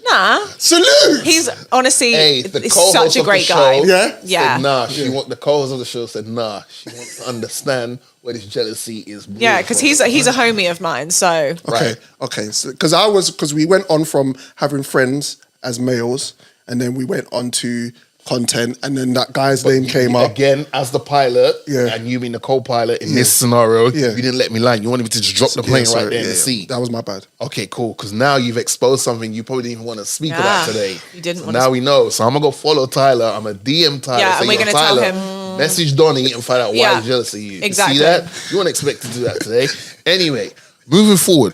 Nah. Salute. He's honestly the he's co-host such a of the great show guy. Yeah? Yeah. Said, nah, the co-host of the show said, nah, she wants to understand where this jealousy is. Yeah, because he's a homie of mine. So Okay. Because we went on from having friends as males, and then we went on to content, and then that guy's name came up. Again, as the pilot, Yeah. and you being the co-pilot in this scenario, Yeah. you didn't let me land. You wanted me to just drop the plane right there in the sea. That was my bad. Okay, cool. Because now you've exposed something you probably didn't even want to speak Yeah, about today. you didn't So wanna now we know. So I'm gonna go follow Tyler. I'm gonna DM Tyler. Yeah, say, and we're "Yo, gonna tell Tyler, him." Message Donnie and find out why Yeah, he's jealous of you. exactly. You see that? You won't expect to do that today. Anyway, moving forward.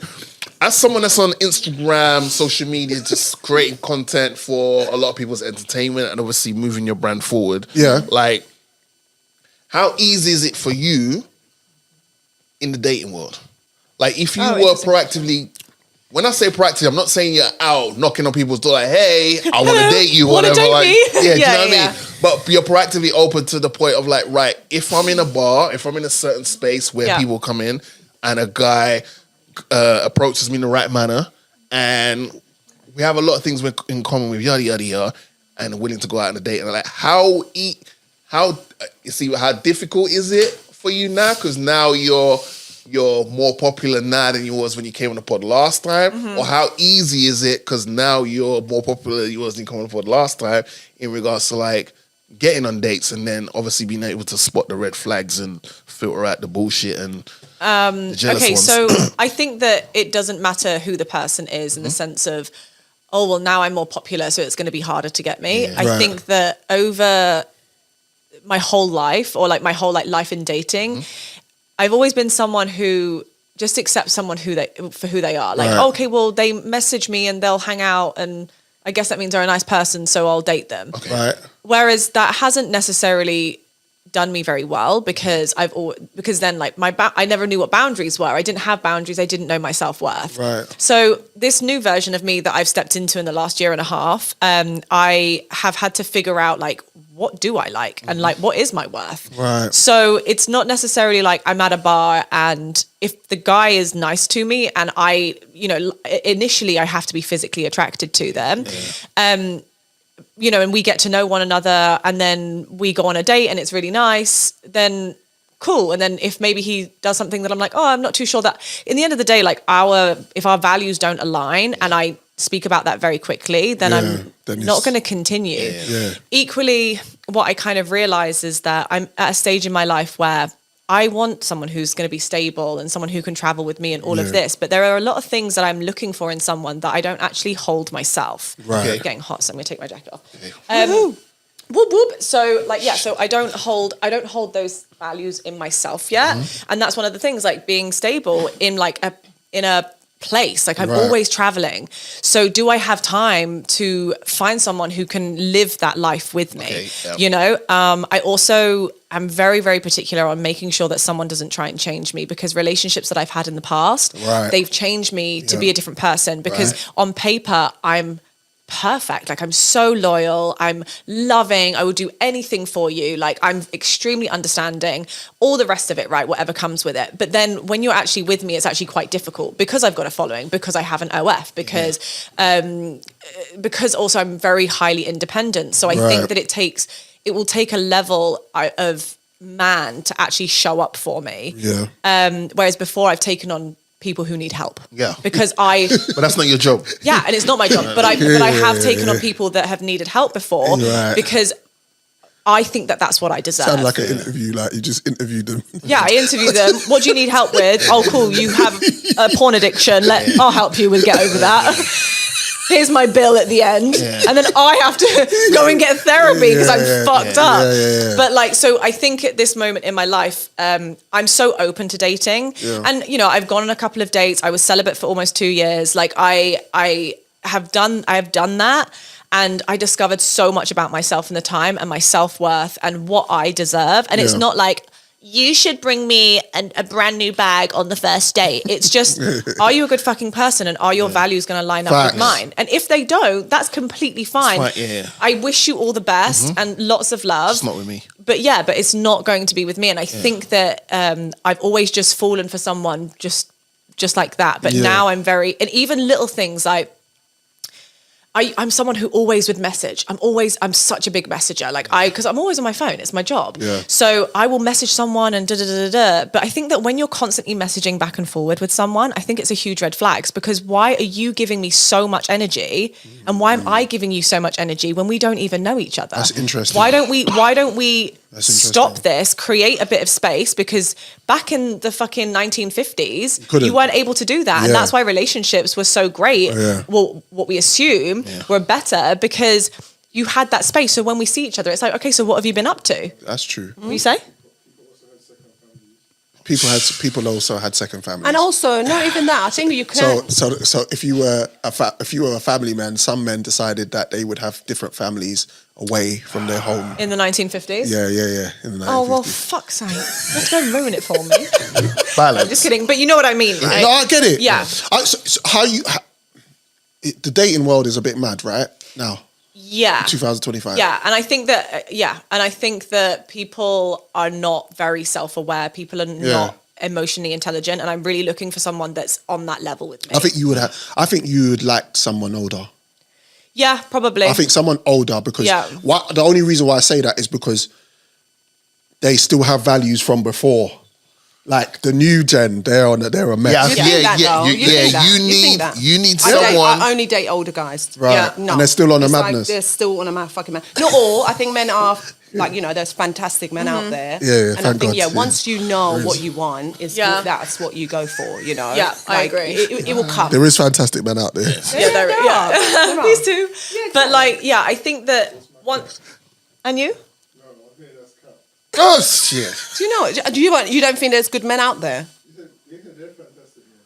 As someone that's on Instagram, social media, just creating content for a lot of people's entertainment and obviously moving your brand forward. Yeah. Like, how easy is it for you in the dating world? Like, if you were interesting. proactively, when I say proactive, I'm not saying you're out knocking on people's door like, hey, I want to date you, Wanna whatever. date Like, me? yeah, do you know what I Yeah. mean? But you're proactively open to the point of like, right, if I'm in a bar, if I'm in a certain space where Yeah. people come in and a guy approaches me in the right manner, and we have a lot of things in common with yada yada yada, and willing to go out on a date. And like, how difficult is it for you now? Because now you're more popular now than you was when you came on the pod last time, or how easy is it because now you're more popular than you was when you came on the pod last time in regards to like getting on dates and then obviously being able to spot the red flags and filter out the bullshit and the jealous okay, ones. so I think that it doesn't matter who the person is in the sense of, oh, well, now I'm more popular, so it's going to be harder to get me. I Right. think that over my whole life, or like my whole life in dating, I've always been someone who just accepts someone for who they are. Like, Right. okay, well, they message me and they'll hang out, and I guess that means they're a nice person, so I'll date them. Right. Whereas that hasn't necessarily done me very well because then like I never knew what boundaries were. I didn't have boundaries. I didn't know my self-worth. Right. So this new version of me that I've stepped into in the last year and a half, I have had to figure out like, what do I like? And like, what is my worth? Right. So it's not necessarily like I'm at a bar and if the guy is nice to me and initially I have to be physically attracted to them. And we get to know one another and then we go on a date and it's really nice, then cool. And then if maybe he does something that I'm like, oh, I'm not too sure that in the end of the day, like if our values don't align and I speak about that very quickly, then I'm not going to continue. Yeah. Equally, what I kind of realize is that I'm at a stage in my life where I want someone who's going to be stable and someone who can travel with me and all of this. But there are a lot of things that I'm looking for in someone that I don't actually hold myself. Right. It's getting hot, so I'm going to take my jacket off. Whoop, whoop. So so I don't hold those values in myself yet. And that's one of the things, like being stable in a place. Like I'm always traveling. So do I have time to find someone who can live that life with me? Okay, yeah. I also am very, very particular on making sure that someone doesn't try and change me, because relationships that I've had in the past, they've changed me to be a different person, because on paper I'm perfect. Like I'm so loyal, I'm loving, I will do anything for you. Like I'm extremely understanding, all the rest of it, right? Whatever comes with it. But then when you're actually with me, it's actually quite difficult because I've got a following, because I have an OF, because also I'm very highly independent. So I think that it will take a level of man to actually show up for me. Yeah. Whereas before I've taken on people who need help. Yeah. Because But that's not your job. Yeah, and it's not my job. But I have taken on people that have needed help before because I think that that's what I deserve. Sound like an interview, like you just interviewed them. Yeah, I interview them. What do you need help with? Oh, cool. You have a porn addiction. I'll help you with get over that. Here's my bill at the end. Yeah. And then I have to go and get therapy because I'm fucked up. Yeah. But like, so I think at this moment in my life, I'm so open to dating. Yeah. And, you know, I've gone on a couple of dates. I was celibate for almost 2 years. Like I have done that. And I discovered so much about myself in the time and my self-worth and what I deserve. And it's not like, you should bring me a brand new bag on the first date. It's just, are you a good fucking person and are your values going to line up with mine? And if they don't, that's completely fine. I wish you all the best and lots of love. It's not with me. But but it's not going to be with me. And I think that I've always just fallen for someone just like that. But now I'm and even little things like, I'm someone who always would message. I'm such a big messenger. Because I'm always on my phone. It's my job. Yeah. So I will message someone and But I think that when you're constantly messaging back and forward with someone, I think it's a huge red flag. Because why are you giving me so much energy? And why am I giving you so much energy when we don't even know each other? That's interesting. Why don't we stop this, create a bit of space? Because back in the fucking 1950s, you weren't able to do that. Yeah. And that's why relationships were so great. Yeah. Well, what we assume were better because you had that space. So when we see each other, it's like, okay, so what have you been up to? That's true. What do you say? People also had second families, and also not even that. I think you can. So if you were a family man, some men decided that they would have different families away from their home in the 1950s. Yeah. In the 1950s. Oh well, fuck's sake! Let's go ruin it for me. I'm just kidding, but you know what I mean, right? No, I get it. Yeah. The dating world is a bit mad, right now. Yeah. 2025. Yeah. And I think that people are not very self-aware. People are not emotionally intelligent. And I'm really looking for someone that's on that level with me. I think you would like someone older. Yeah, probably. I think someone older because the only reason why I say that is because they still have values from before. Like the new gen, they're a mess. You need someone. I only date older guys. Right. Yeah, no. And they're still on a madness. Like they're still on a fucking madness. Not all. I think men are like, you know, there's fantastic men out there. Yeah, and I think once you know what you want, that's what you go for. You know. Yeah, I agree. It will come. There is fantastic men out there. There are. These two. Yeah, but I think that once. And you? Oh shit! Do you know? You don't think there's good men out there?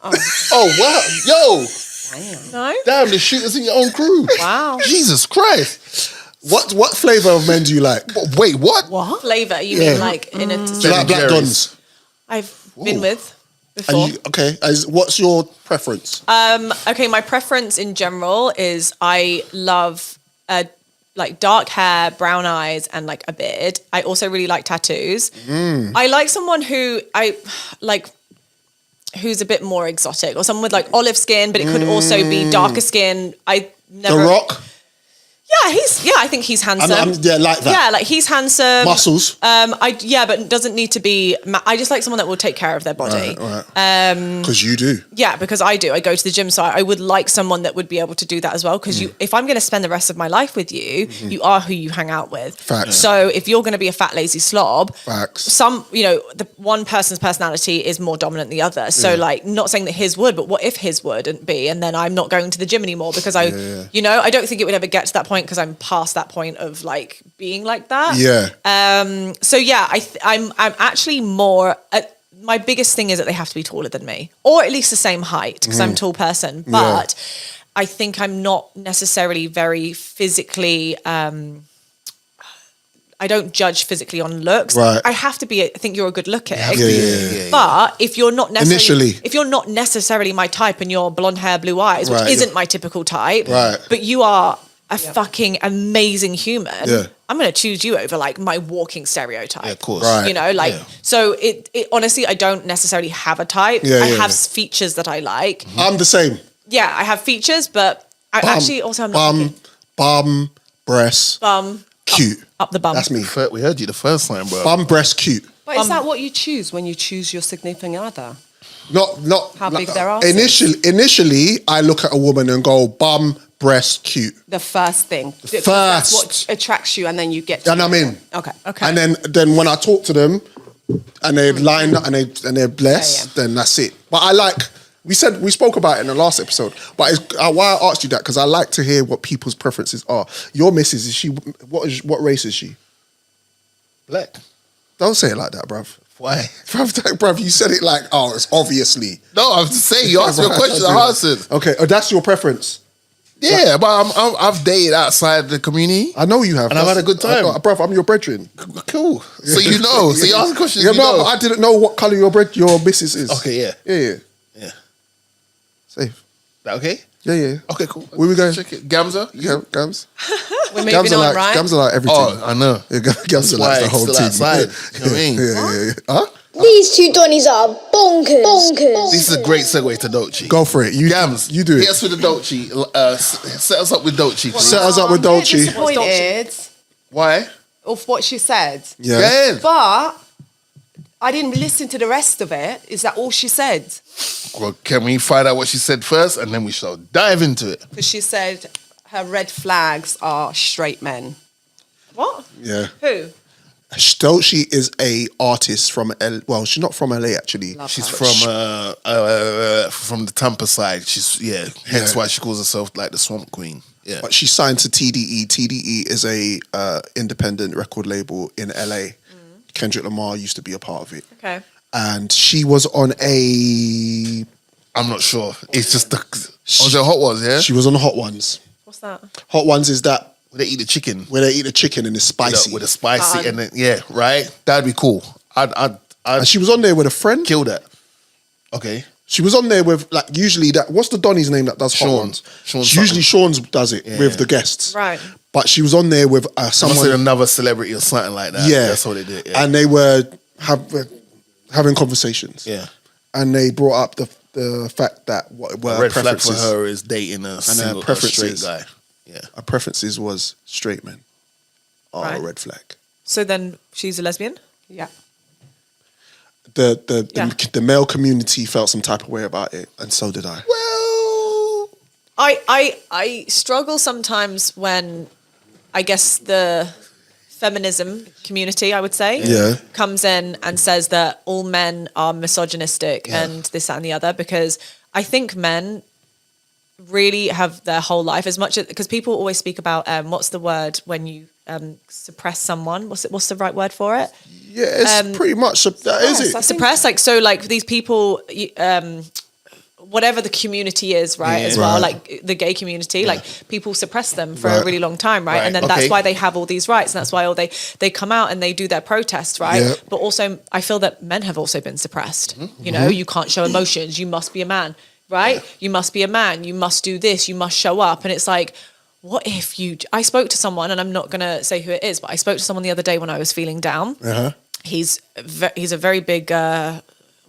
Oh wow, yo! Damn. No. Damn, the shooters in your own crew. Wow. Jesus Christ! What flavour of men do you like? Wait, what? What flavour? You mean like in a? Do you like black dons? I've been with before. What's your preference? Okay, my preference in general is I love like dark hair, brown eyes, and like a beard. I also really like tattoos. I like someone who who's a bit more exotic, or someone with like olive skin, but it could also be darker skin. The Rock. Yeah, I think he's handsome. Like that. Yeah, like he's handsome. Muscles. But doesn't need to be. I just like someone that will take care of their body. Right. Because you do. Yeah, because I do. I go to the gym, so I would like someone that would be able to do that as well. Because if I'm going to spend the rest of my life with you, you are who you hang out with. Facts. So if you're going to be a fat, lazy slob, facts. The one person's personality is more dominant than the other. So like, not saying that his would, but what if his wouldn't be, and then I'm not going to the gym anymore because I don't think it would ever get to that point. Because I'm past that point of like being like that. Yeah. So yeah, I'm actually more. My biggest thing is that they have to be taller than me, or at least the same height, because I'm a tall person. But I think I'm not necessarily very physically. I don't judge physically on looks. Right. I have to be. I think you're a good looker. But if you're not necessarily my type, and you're blonde hair, blue eyes, which isn't my typical type, but you are a fucking amazing human, I'm going to choose you over like my walking stereotype. Yeah, of course. Right. You know, so it honestly, I don't necessily have a type. I have features that I like. I'm the same. Yeah, I have features, but I actually also am not bum, breast, cute. Up the bum. That's me. We heard you the first time, bro. Bum, breast, cute. But is that what you choose when you choose your significant other? Not how big their ass is. Initially, I look at a woman and go, bum, breast, cute. The first thing. First. That's what attracts you, and then you get to And I'm in. Okay. And then when I talk to them and they line up and they're blessed, then that's it. But I like, we spoke about it in the last episode, but it's, why I asked you that, because I like to hear what people's preferences are. Your missus, what race is she? Black. Don't say it like that, bruv. Why? Bruv, you said it like, oh, it's obviously. No, I'm just saying, you asked me a question, I answered. Okay, that's your preference. Yeah, but I've dated outside the community. I know you have. And I've had a good time. Bruv, I'm your brethren. Cool. So you know. So you ask questions, but I didn't know what colour your missus is. Okay, yeah. Yeah. Safe. That okay? Yeah. Okay, cool. Where we going? Check it. Ghamzeh? Yeah, Gams. We're moving on, right? Ghamzeh like everything. Oh, I know. Yeah, Ghamzeh likes the whole still team. outside. You know what I mean? Yeah. Huh? These two Donnies are bonkers. This is a great segue to Doechii. Go for it. Gams, you do it. Hit us with the Doechii. Set us up with Doechii. Set us up with Doechii. Disappointed Why? of what she said. Yeah. Go ahead. But I didn't listen to the rest of it. Is that all she said? Well, can we find out what she said first, and then we shall dive into it? Because she said her red flags are straight men. What? Yeah. Who? Doechii is a artist from well, she's not from LA actually. She's from the Tampa side. Hence why she calls herself like the Swamp Queen. Yeah. But she's signed to TDE. TDE is a independent record label in LA. Kendrick Lamar used to be a part of it. Okay. And she was on a... I'm not sure. It's just the... Was it Hot Ones, yeah? She was on Hot Ones. What's that? Hot Ones is that... Where they eat the chicken. Where they eat the chicken and it's spicy. With the spicy and then, yeah, right? That'd be cool. I'd and she was on there with a friend? Kill that. Okay. She was on there with, like, usually that... What's the Donnie's name that does Hot Ones? Usually Sean's does it with the guests. Right. But she was on there with someone... Must have another celebrity or something like that. Yeah. That's what they did. Yeah. And they were having conversations. Yeah. And they brought up the fact that what were red flag preferences. for her is dating a single, a straight guy. Yeah. Her preferences was straight men. Oh, Right. a red flag. So then she's a lesbian? Yeah. The male community felt some type of way about it, and so did I. Well, I struggle sometimes when I guess the feminism community, I would say, comes in and says that all men are misogynistic and this, that, and the other, because I think men really have their whole life as much as, because people always speak about what's the word when you suppress someone? What's the right word for it? Yeah, it's pretty much that is it. Suppress, like, so like these people, whatever the community is, right, as well, like the gay community, like people suppress them for a really long time, right? And then that's why they have all these rights, and that's why they come out and they do their protests, right? Yeah. But also, I feel that men have also been suppressed. You know, you can't show emotions. You must be a man, right? Yeah. You must be a man. You must do this. You must show up. And it's like, what if you... I spoke to someone, and I'm not going to say who it is, but I spoke to someone the other day when I was feeling down. He's a very big...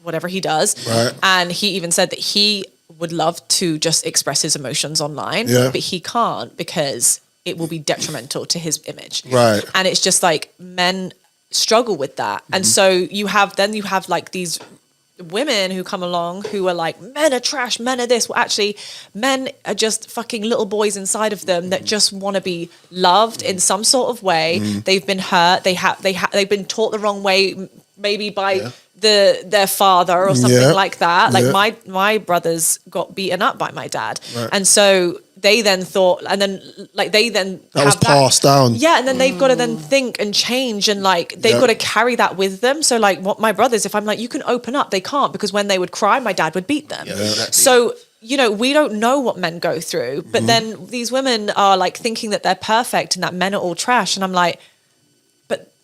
whatever he does. Right. And he even said that he would love to just express his emotions online, but he can't because it will be detrimental to his image. Right. And it's just like men struggle with that. And so you have like these women who come along who are like, men are trash, men are this. Well, actually, men are just fucking little boys inside of them that just want to be loved in some sort of way. They've been hurt. They've been taught the wrong way, maybe by their father or something like that. Like my brothers got beaten up by my dad, and so they then thought, and then like they then that was passed down. Yeah, and then they've got to then think and change, and like they've got to carry that with them. So like what my brothers, if I'm like, you can open up, they can't, because when they would cry, my dad would beat them. So you know, we don't know what men go through, but then these women are like thinking that they're perfect and that men are all trash, and I'm like,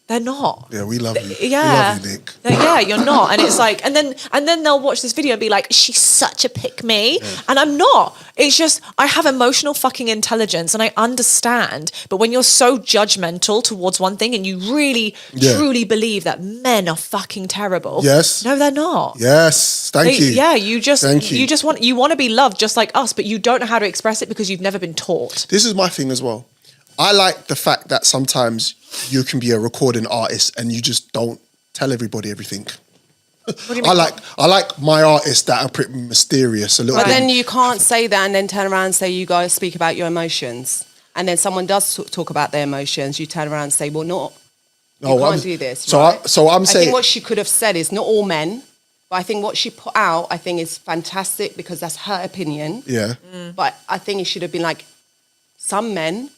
they're not. Yeah, we love you. Yeah. We love you, Nick. Yeah, you're not. And it's like, and then they'll watch this video and be like, she's such a pick me. Yeah. And I'm not. It's just, I have emotional fucking intelligence and I understand. But when you're so judgmental towards one thing and you really, truly believe that men are fucking terrible. Yes. No, they're not. Yes. Thank you. Yeah, you just want to be loved just like us, but you don't know how to express it because you've never been taught. This is my thing as well. I like the fact that sometimes you can be a recording artist and you just don't tell everybody everything. What do you mean? I like my artists that are pretty mysterious a little But bit. then you can't say that and then turn around and say you guys speak about your emotions. And then someone does talk about their emotions, you turn around and say, well, you can't do this. So, right? I'm saying... I think what she could have said is not all men, but I think what she put out, I think is fantastic because that's her opinion. Yeah. But I think it should have been like, some men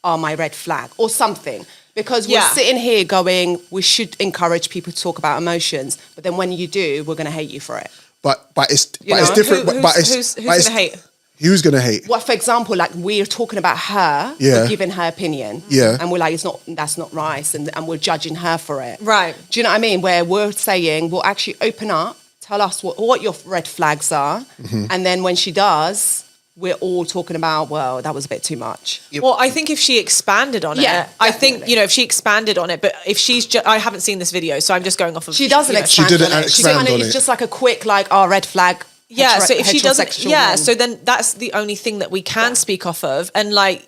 are my red flag or something. Because we're sitting here going, we should encourage people to talk about emotions, but then when you do, we're going to hate you for it. But it's different. Who's going to hate? Who's going to hate? Well, for example, like we're talking about her, we're giving her opinion, and we're like, that's not right, and we're judging her for it. Right. Do you know what I mean? Where we're saying, we'll actually open up, tell us what your red flags are, and then when she does, we're all talking about, well, that was a bit too much. Well, I think if she expanded on it, I think, if she expanded on it, but if she's I haven't seen this video, so I'm just going off of... She doesn't expand she didn't on it. expand on it. It's just like a quick, red flag. Yeah, so if she doesn't... men. So then that's the only thing that we can speak off of. And I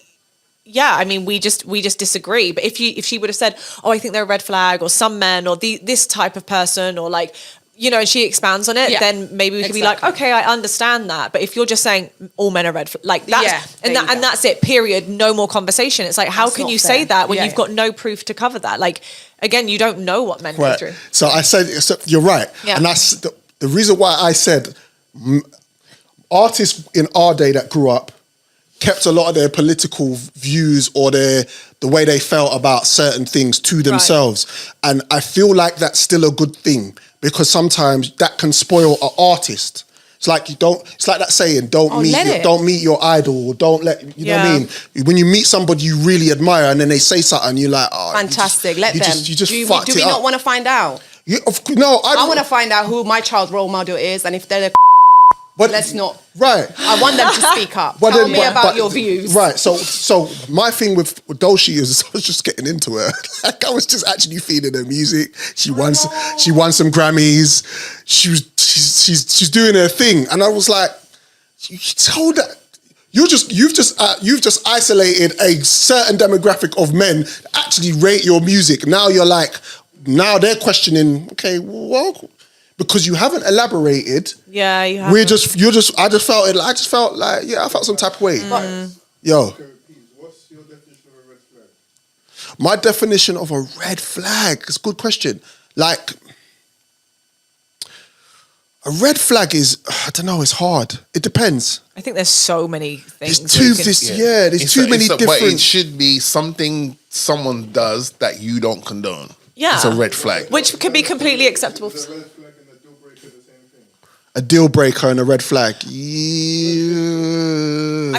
mean, we just disagree. But if she would have said, oh, I think they're a red flag, or some men, or this type of person, or and she expands on it, then maybe we could be like, okay, I understand that. But if you're just saying all men are red, that's it, period, no more conversation. It's like, how can you say that when you've got no proof to cover that? Again, you don't know what men go through. So I said, you're right. Yeah. And that's the reason why I said artists in our day that grew up kept a lot of their political views or the way they felt about certain things to themselves. Right. And I feel like that's still a good thing. Because sometimes that can spoil an artist. It's like it's like that saying, don't meet your idol, or don't let, you know what I mean? When you meet somebody you really admire and then they say something, you're like, oh. Fantastic, let them. Do we not want to find out? No, I want to find out who my child's role model is, and if they're let's not. Right. I want them to speak up. Tell me about your views. Right. So my thing with Doechii is I was just getting into her. I was just actually feeling her music. She won some Grammys. She's doing her thing, and I was like, you told that. You've just isolated a certain demographic of men that actually rate your music. Now now they're questioning. Okay, well. Because you haven't elaborated. Yeah, you haven't. I just felt I felt some type of way. Yo. What's your definition of a red flag? My definition of a red flag, it's a good question. A red flag is, I don't know, it's hard. It depends. I think there's so many things. There's too many different... But it should be something someone does that you don't condone. Yeah. It's a red flag. Which could be completely acceptable. A deal breaker and a red flag. I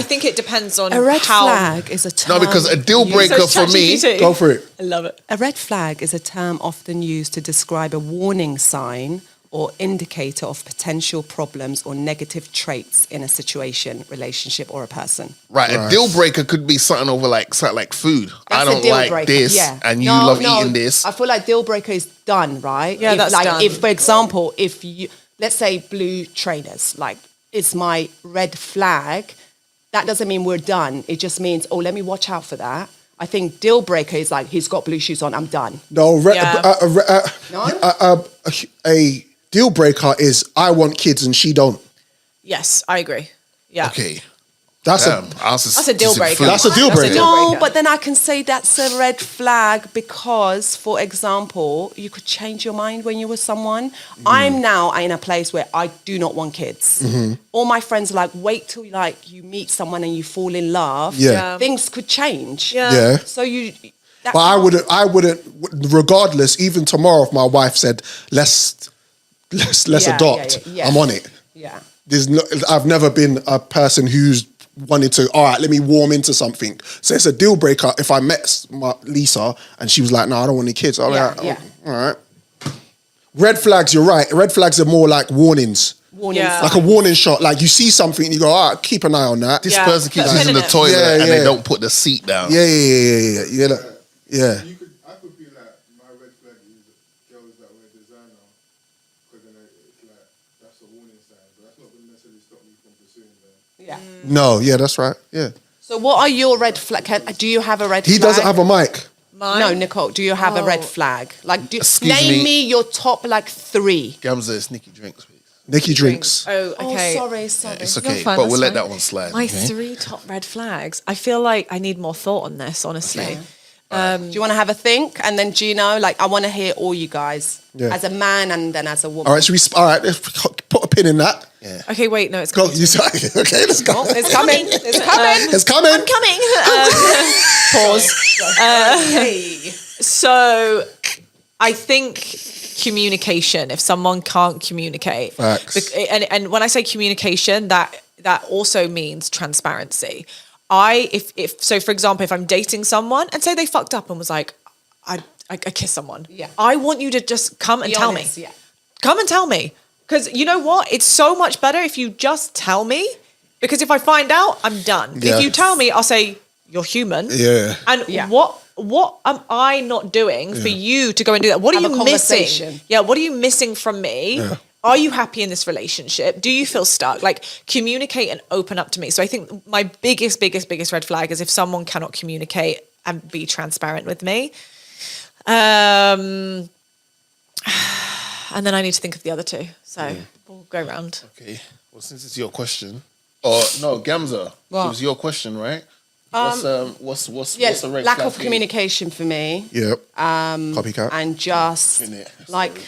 think it depends on a red flag is a term. No, because a deal breaker for me. Go for it. I love it. A red flag is a term often used to describe a warning sign or indicator of potential problems or negative traits in a situation, relationship, or a person. Right. A deal breaker could be something over something like food. That's I don't like breaker. this, and you love eating this. I feel like deal breaker is done, right? Yeah, that's done. If, for example, if you, let's say blue trainers, it's my red flag, that doesn't mean we're done. It just means, let me watch out for that. I think deal breaker is he's got blue shoes on, I'm done. No, a deal breaker is I want kids and she don't. Yes, I agree. Yeah. Okay. That's a deal breaker. That's a deal breaker. No, but then I can say that's a red flag because, for example, you could change your mind when you're with someone. I'm now in a place where I do not want kids. All my friends are like, wait till you meet someone and you fall in love. Yeah. Things could change. Yeah. So you... But I wouldn't, regardless, even tomorrow if my wife said, let's adopt, I'm on it. Yeah. I've never been a person who's wanted to, all right, let me warm into something. So it's a deal breaker if I met Lisa and she was like, no, I don't want any kids. All right. Red flags, you're right. Red flags are more like warnings. Like a warning shot. Like you see something and you go, all right, keep an eye on that. This person keeps using the toilet and they don't put the seat down. Yeah. I could be like, my red flag is girls that wear designer, because then it's that's a warning sign, but that's not going to necessarily stop me from pursuing them. Yeah. No, that's right. Yeah. So what are your red flags? Do you have a red flag? He doesn't have a mic. Mine? No, Nicole, do you have a red flag? Like, Excuse name me. me your top, like, 3. Ghamzeh, it's Nikki Drinks, please. Nikki Drinks. Oh, okay. sorry. It's No, okay, fine, but that's we'll let fine. that one slide. My okay? 3 top red flags. I feel like I need more thought on this, honestly. Do you want to have a think? And then Gino, like, I want to hear all you guys. Yeah. As a man and then as a woman. All right, let's put a pin in that. Yeah. Okay, wait, no, it's Go, coming. you say, okay, let's go. It's coming. It's coming. It's coming. I'm coming. Pause. So I think communication, if someone can't communicate. Facts. And when I say communication, that also means transparency. So for example, if I'm dating someone and say they fucked up and was like, I kissed someone. Yeah. I want you to just come and tell honest, me. yeah. Come and tell me. Because you know what? It's so much better if you just tell me. Because if I find out, I'm done. Yeah. If you tell me, I'll say, you're human. Yeah. And Yeah. what am I not doing for you to go and do that? What are Have a you missing? conversation. Yeah, what are you missing from me? Yeah. Are you happy in this relationship? Do you feel stuck? Like, communicate and open up to me. So I think my biggest red flag is if someone cannot communicate and be transparent with me. And then I need to think of the other 2. So we'll go round. Okay. Well, since it's your question, or no, Ghamzeh, What? it was your question, right? What's Yes, a red lack flag of for you? communication for me. Yep. Copycat. And just, Innit? like,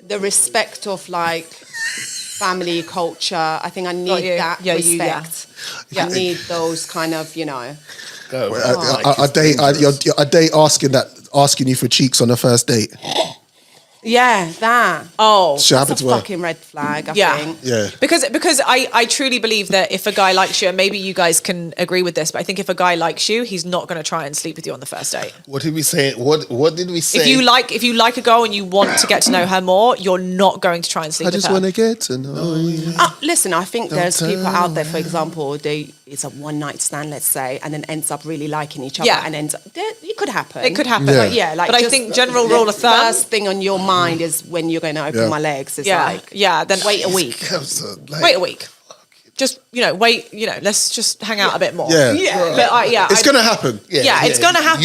the respect of, like, family, culture. I think I need you. that Yeah, you, yeah. respect. I need those kind of, you know. Go. A date asking you for cheeks on the first date. Yeah, that. Oh, Should happen That's a to her. fucking red flag, I Yeah. think. Yeah. Because I truly believe that if a guy likes you, and maybe you guys can agree with this, but I think if a guy likes you, he's not going to try and sleep with you on the first date. What did we say? What did we say? If you like a girl and you want to get to know her more, you're not going to try and sleep I with just her. want to get to know you. Listen, I think there's turn people out there, for example, it's a one night stand, let's say, and then ends up really liking each other, Yeah. and it could happen. It could happen. Yeah. But yeah, like. But I just think general the rule of thumb. First thing on your mind is when you're going to open Yeah. my legs. It's Yeah, like, yeah. Then wait a week. Ghamzeh, like, Wait a week. Just wait. Let's just hang out a bit more. Yeah. But It's going to happen. Yeah, it's gonna happen.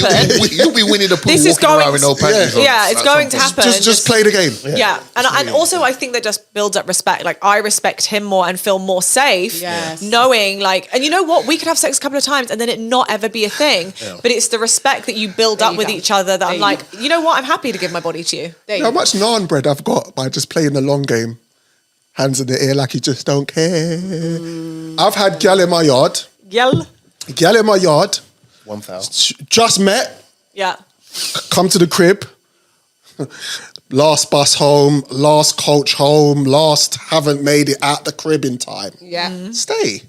You'll be winning the pool This is walking going around with no panties on. Yeah, it's at going some to point. happen. Just play the game. Yeah, and also I think that just builds up respect. Like, I respect him more and feel more safe, Yes. knowing, like, and you know what, we could have sex a couple of times and then it not ever be a thing. But it's the respect that you build There up you with go. each other that There I'm you like, go. you know what, I'm happy to give my body to you. There You know you how much naan bread I've got by just playing the long game? Hands in the air like you just don't care. I've had gal in my yard. Yell. 1,000. Just met. Yeah. Come to the crib. Last bus home. Last coach home. Last haven't made it out the crib in time. Yeah. Stay.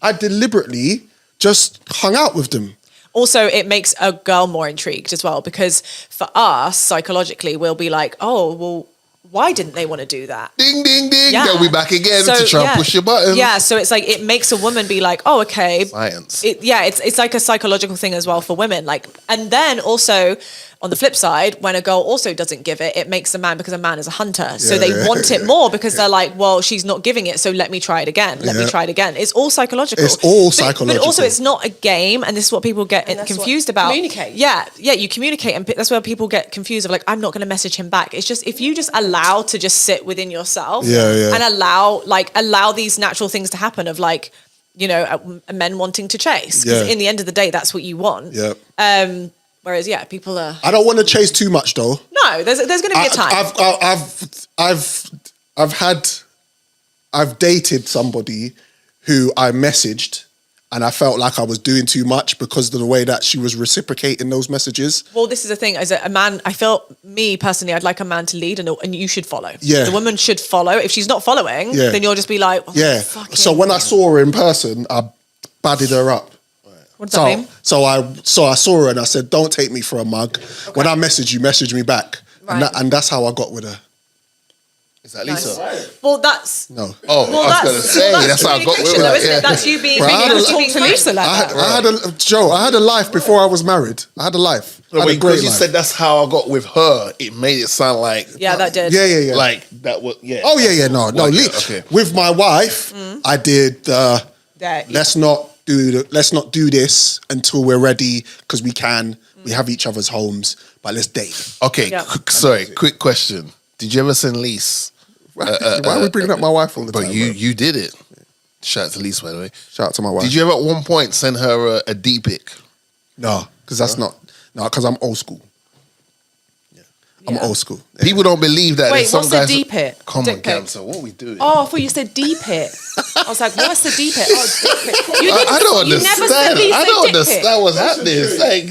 I deliberately just hung out with them. Also, it makes a girl more intrigued as well, because for us, psychologically, we'll be like, oh, well, why didn't they want to do that? Ding, ding, ding. Yeah. They'll be back again So, to try and yeah. push your button. Yeah, so it's like, it makes a woman be like, oh, okay. Science. It's like a psychological thing as well for women. Like, and then also on the flip side, when a girl also doesn't give it, it makes a man, because a man is a hunter. So Yeah. they want it more because they're like, well, she's not giving it, so let me try it again. Let me Yeah. try it again. It's all psychological. It's all But psychological. also, it's not a game, and this is what people get And that's confused what- about. communicate. Yeah, you communicate, and that's where people get confused of like, I'm not going to message him back. It's just, if you just allow to just sit within yourself, Yeah. and allow these natural things to happen of like, men wanting to chase, because Yeah. in the end of the day, that's what you want. Yeah. Whereas, people are I don't want to chase too much though. no. There's going to be a time. I've dated somebody who I messaged and I felt like I was doing too much because of the way that she was reciprocating those messages. Well, this is the thing. As a man, I feel, me personally, I'd like a man to lead, and you should follow. Yeah. The woman should follow. If she's not following, Yeah. then you'll just be like, oh, Yeah. fucking- So when I saw her in person, I badded her up. what does that mean? So I saw her and I said, "Don't take me for a mug. When I message you, message me back." Right. And that's how I got with her. Is that Lisa? Well, that's No. Oh, well, I was going to say, that's how I got with communication, though, her. isn't it? That's you being. Bro, I had that's a- you being Talk to Lisa kind. like that. I had a life before I was married. I had a life. I had a Wait, great because you life. said that's how I got with her, it made it sound like, Yeah, that did. Yeah. like that was, yeah. Oh yeah. No. Well, yeah, Lee, okay. With my wife, I did. That- Let's not let's not do this until we're ready because we can. We have each other's homes, but let's date. Okay, sorry. Quick question: did you ever send Lise? Why are we bringing up my wife all the time? But you did it. Shout out to Lise, by the way. Shout out to my wife. Did you ever at one point send her a D pic? No, because that's not. No, because I'm old school. I'm old school. Yeah. People don't believe that. Wait, some what's guys, the D pic? Come on, Ghamzeh, what are we doing? Oh, I thought you said D pic. I was like, what's the D pic? Oh, dick pic. I don't understand. I don't understand what's happening. It's like,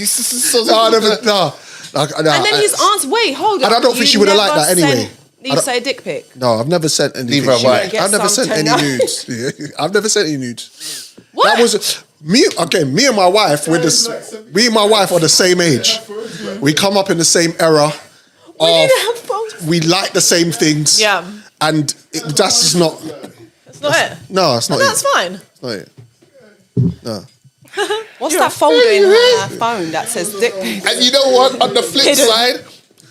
and then his answer, wait, hold on. And I don't think she would have liked that anyway. You say a dick pic? No, I've never sent any. Neither have I. I've never sent any nudes. I've never sent any nudes. What? That was me. Again, me and my wife. Me and my wife are the same age. We come up in the same era. We like the same things. Yeah. And that's just not. That's not it. No, that's not it. That's fine. That's not it. No. What's that folder in her phone that says dick pic? And you know what? On the flip side,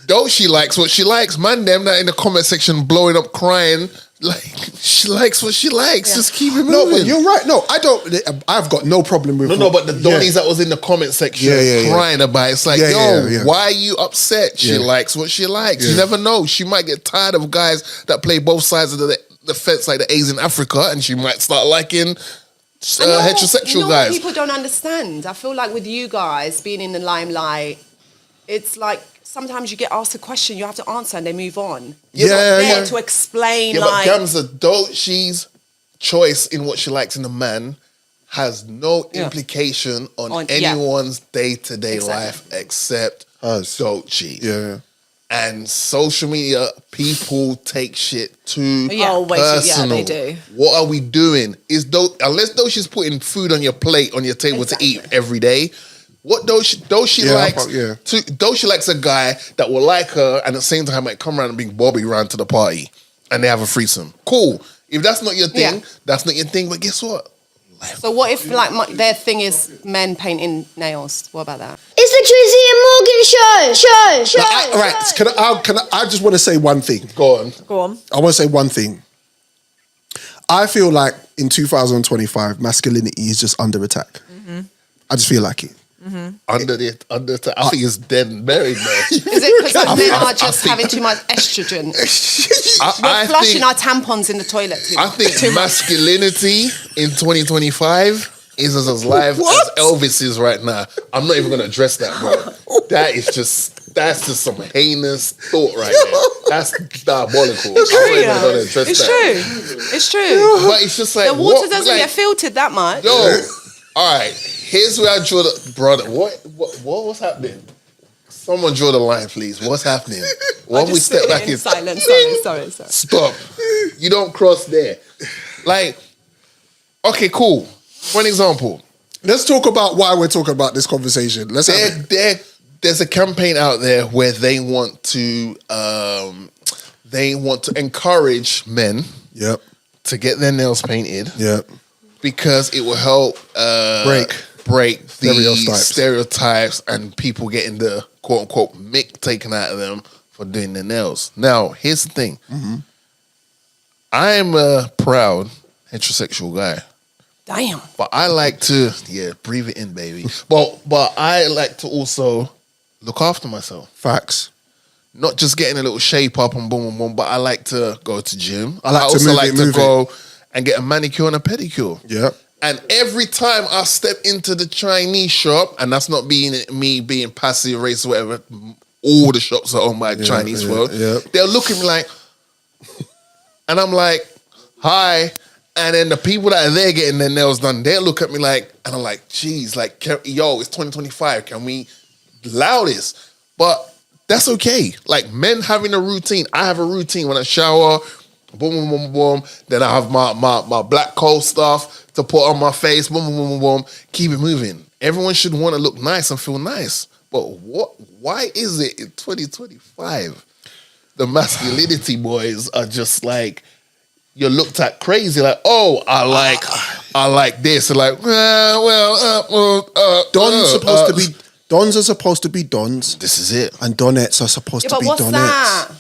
Doechii likes what she likes. Man, them that in the comment section blowing up crying. Like, she likes what she likes. Just keep it moving. No, but you're right. No, I don't. I've got no problem with. No, but the Donnies that was in the comment section crying about it. It's like, why are you upset? She likes what she likes. You never know. She might get tired of guys that play both sides of the fence, like the A's in Africa, and she might start liking heterosexual guys. What people don't understand. I feel like with you guys being in the limelight, it's like sometimes you get asked a question, you have to answer, and they move on. You're not there to explain. Yeah, but Ghamzeh, Doechii's choice in what she likes in a man has no implication on anyone's day-to-day life except Doechii. Yeah. And social media, people take shit too personal. Yeah, they do. What are we doing? Unless Doechii's putting food on your plate, on your table to eat every day, what Doechii likes? Doechii likes a guy that will like her and at the same time might come around and bring Bobby around to the party and they have a threesome. Cool. If that's not your thing, that's not your thing. But guess what? So what if like their thing is men painting nails? What about that? It's the Drizzy and Morgan show. I just want to say one thing. Go on. I want to say one thing. I feel like in 2025, masculinity is just under attack. Mm-hmm. I just feel like it. Mm-hmm. I think it's dead and buried now. Is it because men are just having too much estrogen? We're flushing our tampons in the toilet too. I think masculinity in 2025 is as live as Elvis is right now. I'm not even going to address that, bro. That's just some heinous thought right there. That's diabolical. It's true. I'm not even going to address that. It's true. But it's just like the water doesn't get filtered that much. Yo, all right. Here's where I draw the brother. What's happening? Someone draw the line, please. What's happening? When we step back in silence. Sorry. Stop. You don't cross there. Like, okay, cool. For an example, let's talk about why we're talking about this conversation. There's a campaign out there where they want to encourage men to get their nails painted. Yep. Because it will help break the stereotypes and people getting the quote unquote mick taken out of them for doing their nails. Now, here's the thing. Mm-hmm. I'm a proud heterosexual guy. Damn. But I like to, breathe it in, baby. but I like to also look after myself. Facts. Not just getting a little shape up and boom, boom, boom, but I like to go to gym. I also like to go and get a manicure and a pedicure. Yeah. And every time I step into the Chinese shop, and that's not me being passive, racist, whatever, all the shops are owned by Chinese world. Yeah. They'll look at me like, and I'm like, hi. And then the people that are there getting their nails done, they'll look at me like, and I'm like, geez, like, yo, it's 2025. Can we allow this? But that's okay. Like, men having a routine. I have a routine when I shower, boom, boom, boom, boom. Then I have my black coal stuff to put on my face, boom, boom, boom, boom, boom. Keep it moving. Everyone should want to look nice and feel nice. But why is it in 2025 the masculinity boys are just like, you're looked at crazy, like, oh, I like this. And like, Dons are supposed to be dons. This is it. And donettes are supposed to be donettes. That?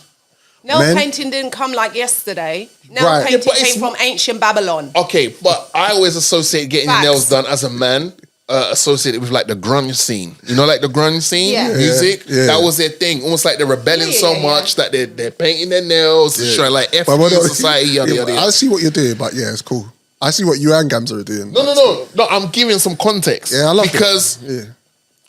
Nail men. painting didn't come like yesterday. Nail painting came from ancient Babylon. Okay, but I always associate getting your Facts. nails done as a man. Associated with like the grunge scene, you know, like the grunge scene, music. Yeah. That was their thing. Almost like they're rebelling so much that they're painting their nails, showing like F society. Yada, yada, yada. I see what you're doing, but yeah, it's cool. I see what you and Ghamzeh are doing. No. I'm giving some context. Yeah, I love because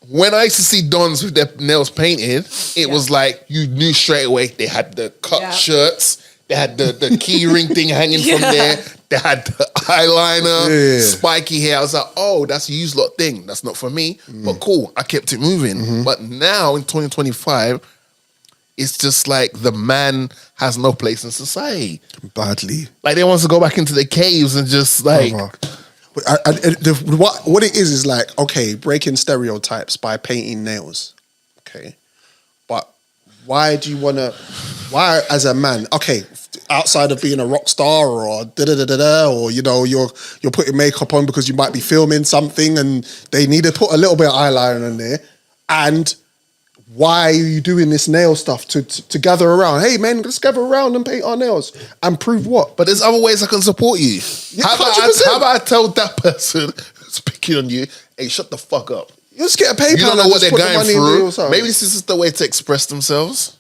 when I used to see dons with their nails painted, it was like you knew straight away they had the cut shirts, they had the key ring thing hanging from there. They had the eyeliner, spiky hair. I was like, oh, that's a used lot thing. That's not for me. But cool, I kept it moving. But now in 2025, it's just like the man has no place in society. Badly. Like they want to go back into the caves and just like... What it is like, okay, breaking stereotypes by painting nails. Okay. But why do you want to... Why as a man... Okay, outside of being a rock star or or you know you're putting makeup on because you might be filming something and they need to put a little bit of eyeliner in there, and why are you doing this nail stuff to gather around? Hey man, let's gather around and paint our nails and prove what? But there's other ways I can support you. How about I tell that person who's picking on you, hey, shut the fuck up. You just get a PayPal. You don't know what they're going through. Maybe this is just the way to express themselves,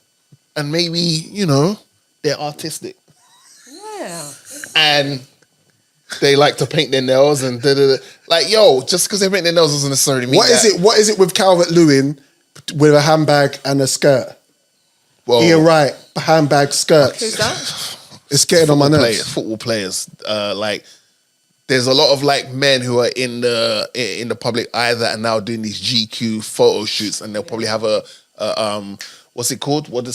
and maybe you know. They're artistic. Yeah. And they like to paint their nails and like, yo, just because they paint their nails doesn't necessarily mean What is it with Calvert-Lewin with a handbag and a skirt? Well, Ian Wright, handbag, skirt. Who's that? It's getting on my nerves. Football players. Like, there's a lot of like men who are in the public eye that are now doing these GQ photo shoots, and they'll probably have a what's it called? What the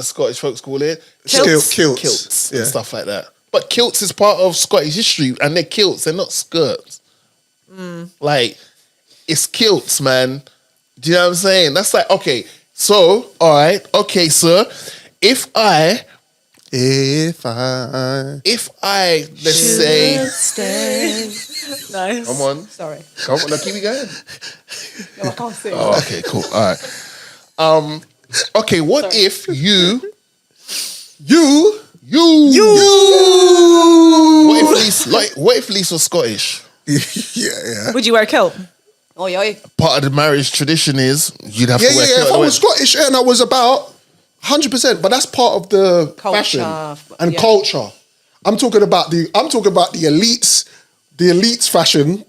Scottish folks call it? Kilts. And stuff like that. But kilts is part of Scottish history, and they're kilts. They're not skirts. Like, it's kilts, man. Do you know what I'm saying? That's like, okay, so, all right, okay, sir. If I, let's say, stay. Nice. Come on. Sorry. Come on, now keep it going. No, I can't sing. Oh, okay, cool. All right. Okay, what if you. What if Lisa was Scottish? Yeah. Would you wear a kilt? Oh, yeah. Part of the marriage tradition is you'd have to wear a kilt. If I was Scottish and I was about 100%, but that's part of the Culture. fashion and culture. I'm talking about the elites fashion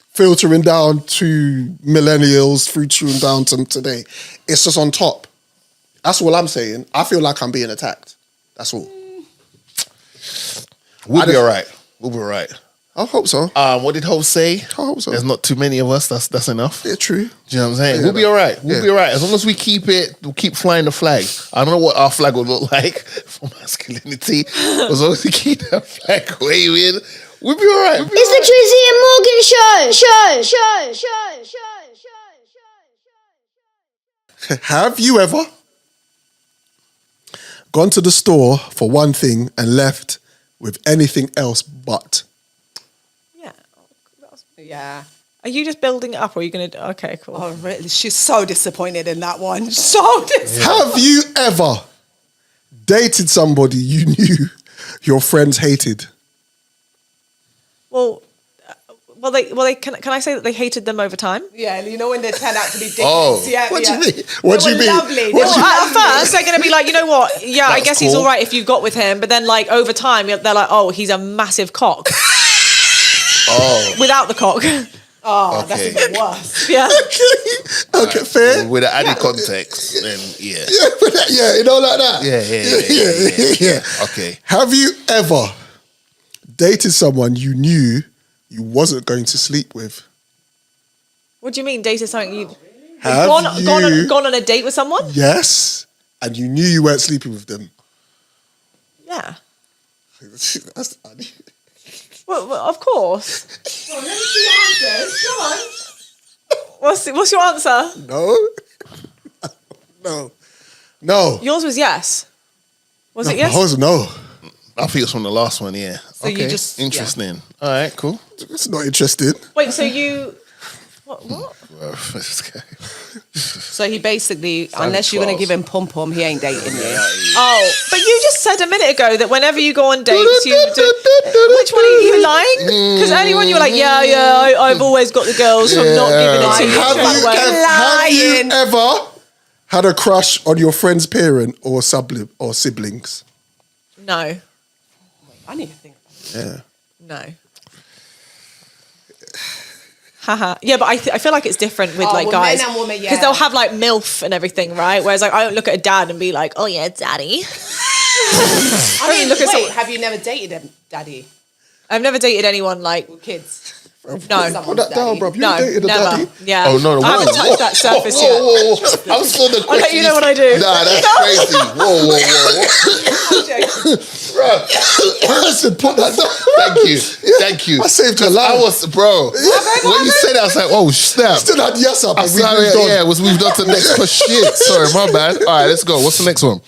filtering down to millennials, filtering down to today. It's just on top. That's all I'm saying. I feel like I'm being attacked. That's all. We'll be all right. We'll be all right. I hope so. What did Ho say? I hope so. There's not too many of us. That's enough. Yeah, true. Do you know what I'm saying? Yeah, we'll be all right. We'll be all right. As long as we'll keep flying the flag. I don't know what our flag would look like for masculinity. As long as we keep that flag waving, we'll be all right. It's the Drizzy and Morgan show. Have you ever gone to the store for one thing and left with anything else but? Yeah. Are you just building it up, or are you going to... Okay, cool. Oh, really? She's so disappointed in that one. So disappointed. Have you ever dated somebody you knew your friends hated? Well, can I say that they hated them over time? Yeah, you know when they turn out to be dickheads. Oh. Yeah, What do you mean? What do you mean? Lovely. At first, they're going to be like, you know what? Yeah, I guess he's cool. all right if you got with him. But then, like, over time, they're like, oh, he's a massive cock. Oh. Without the cock. Oh, Okay. that's even worse. Yeah. Okay, fair. With the added context, then yeah. Yeah, you know, like that. Yeah. Okay. Have you ever dated someone you knew you wasn't going to sleep with? What do you mean, dated something you... Have gone on a date with someone? Yes. And you knew you weren't sleeping with them. Yeah. That's funny. Well, of course. Well, let me see your answers. Come on. What's your answer? No. Yours was yes. Was it yes? I was no. I think it's from the last one, yeah. So you just... Interesting. Yeah. All right, cool. It's not interesting. Wait, so you... What? This guy. So he basically, unless you're going to give him pom-pom, he ain't dating you. Oh, but you just said a minute ago that whenever you go on dates, you do. Which one are you like? Because earlier on you were like, I've always got the girls from not giving it to you. Have you ever had a crush on your friend's parent or siblings? No. I need to think. Yeah. No. Haha. Yeah, but I feel like it's different with like guys. Men and women, because they'll have like MILF and everything, right? Whereas like I don't look at a dad and be like, oh yeah, daddy. I mean, look at someone. Have you never dated a daddy? I've never dated anyone like with kids. No. Put that down, bro. You dated a never. daddy? Yeah. Oh, no. I haven't touched that surface yet. I'm still the I'll let you know what I do. Nah, that's crazy. Whoa. I said, put that down. Thank you. I saved your life. I was, bro. When you said that, I was like, oh, snap. Still had yes up. We've moved on to the next question. Shit. Sorry, my bad. All right, let's go. What's the next one?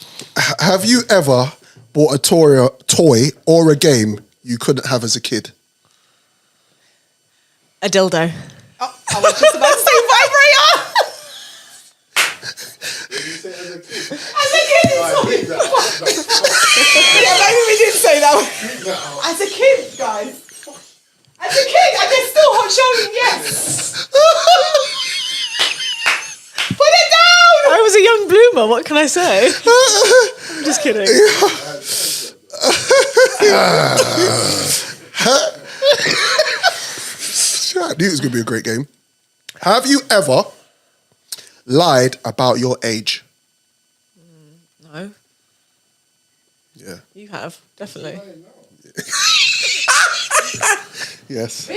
Have you ever bought a toy or a game you couldn't have as a kid? A dildo. Oh, I was just about to say vibrator. As a kid, yeah, maybe we did say that. As a kid, guys. As a kid, and they're still hot showing, yes. Put it down. I was a young bloomer. What can I say? I'm just kidding. I knew it was going to be a great game. Have you ever lied about your age? No. Yeah. You have, definitely. Yes.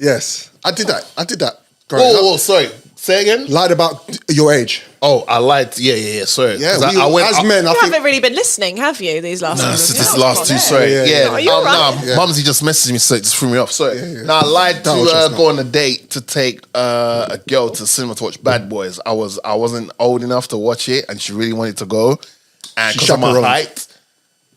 Yes. I did that. growing up. Oh, sorry. Say again? Lied about your age. Oh, I lied. Yeah. Sorry. Yeah, I went as men, I You think... haven't really been listening, have you, these last No, minutes? this last two, sorry. Yeah. Are you all right? Nah, Mumsy just messaged me, so it just threw me off. Sorry. Yeah. Now, I lied That was just to go on a date to take a girl to the cinema to watch Bad Boys. I wasn't old enough to watch it, and she really wanted to go. And because of my height,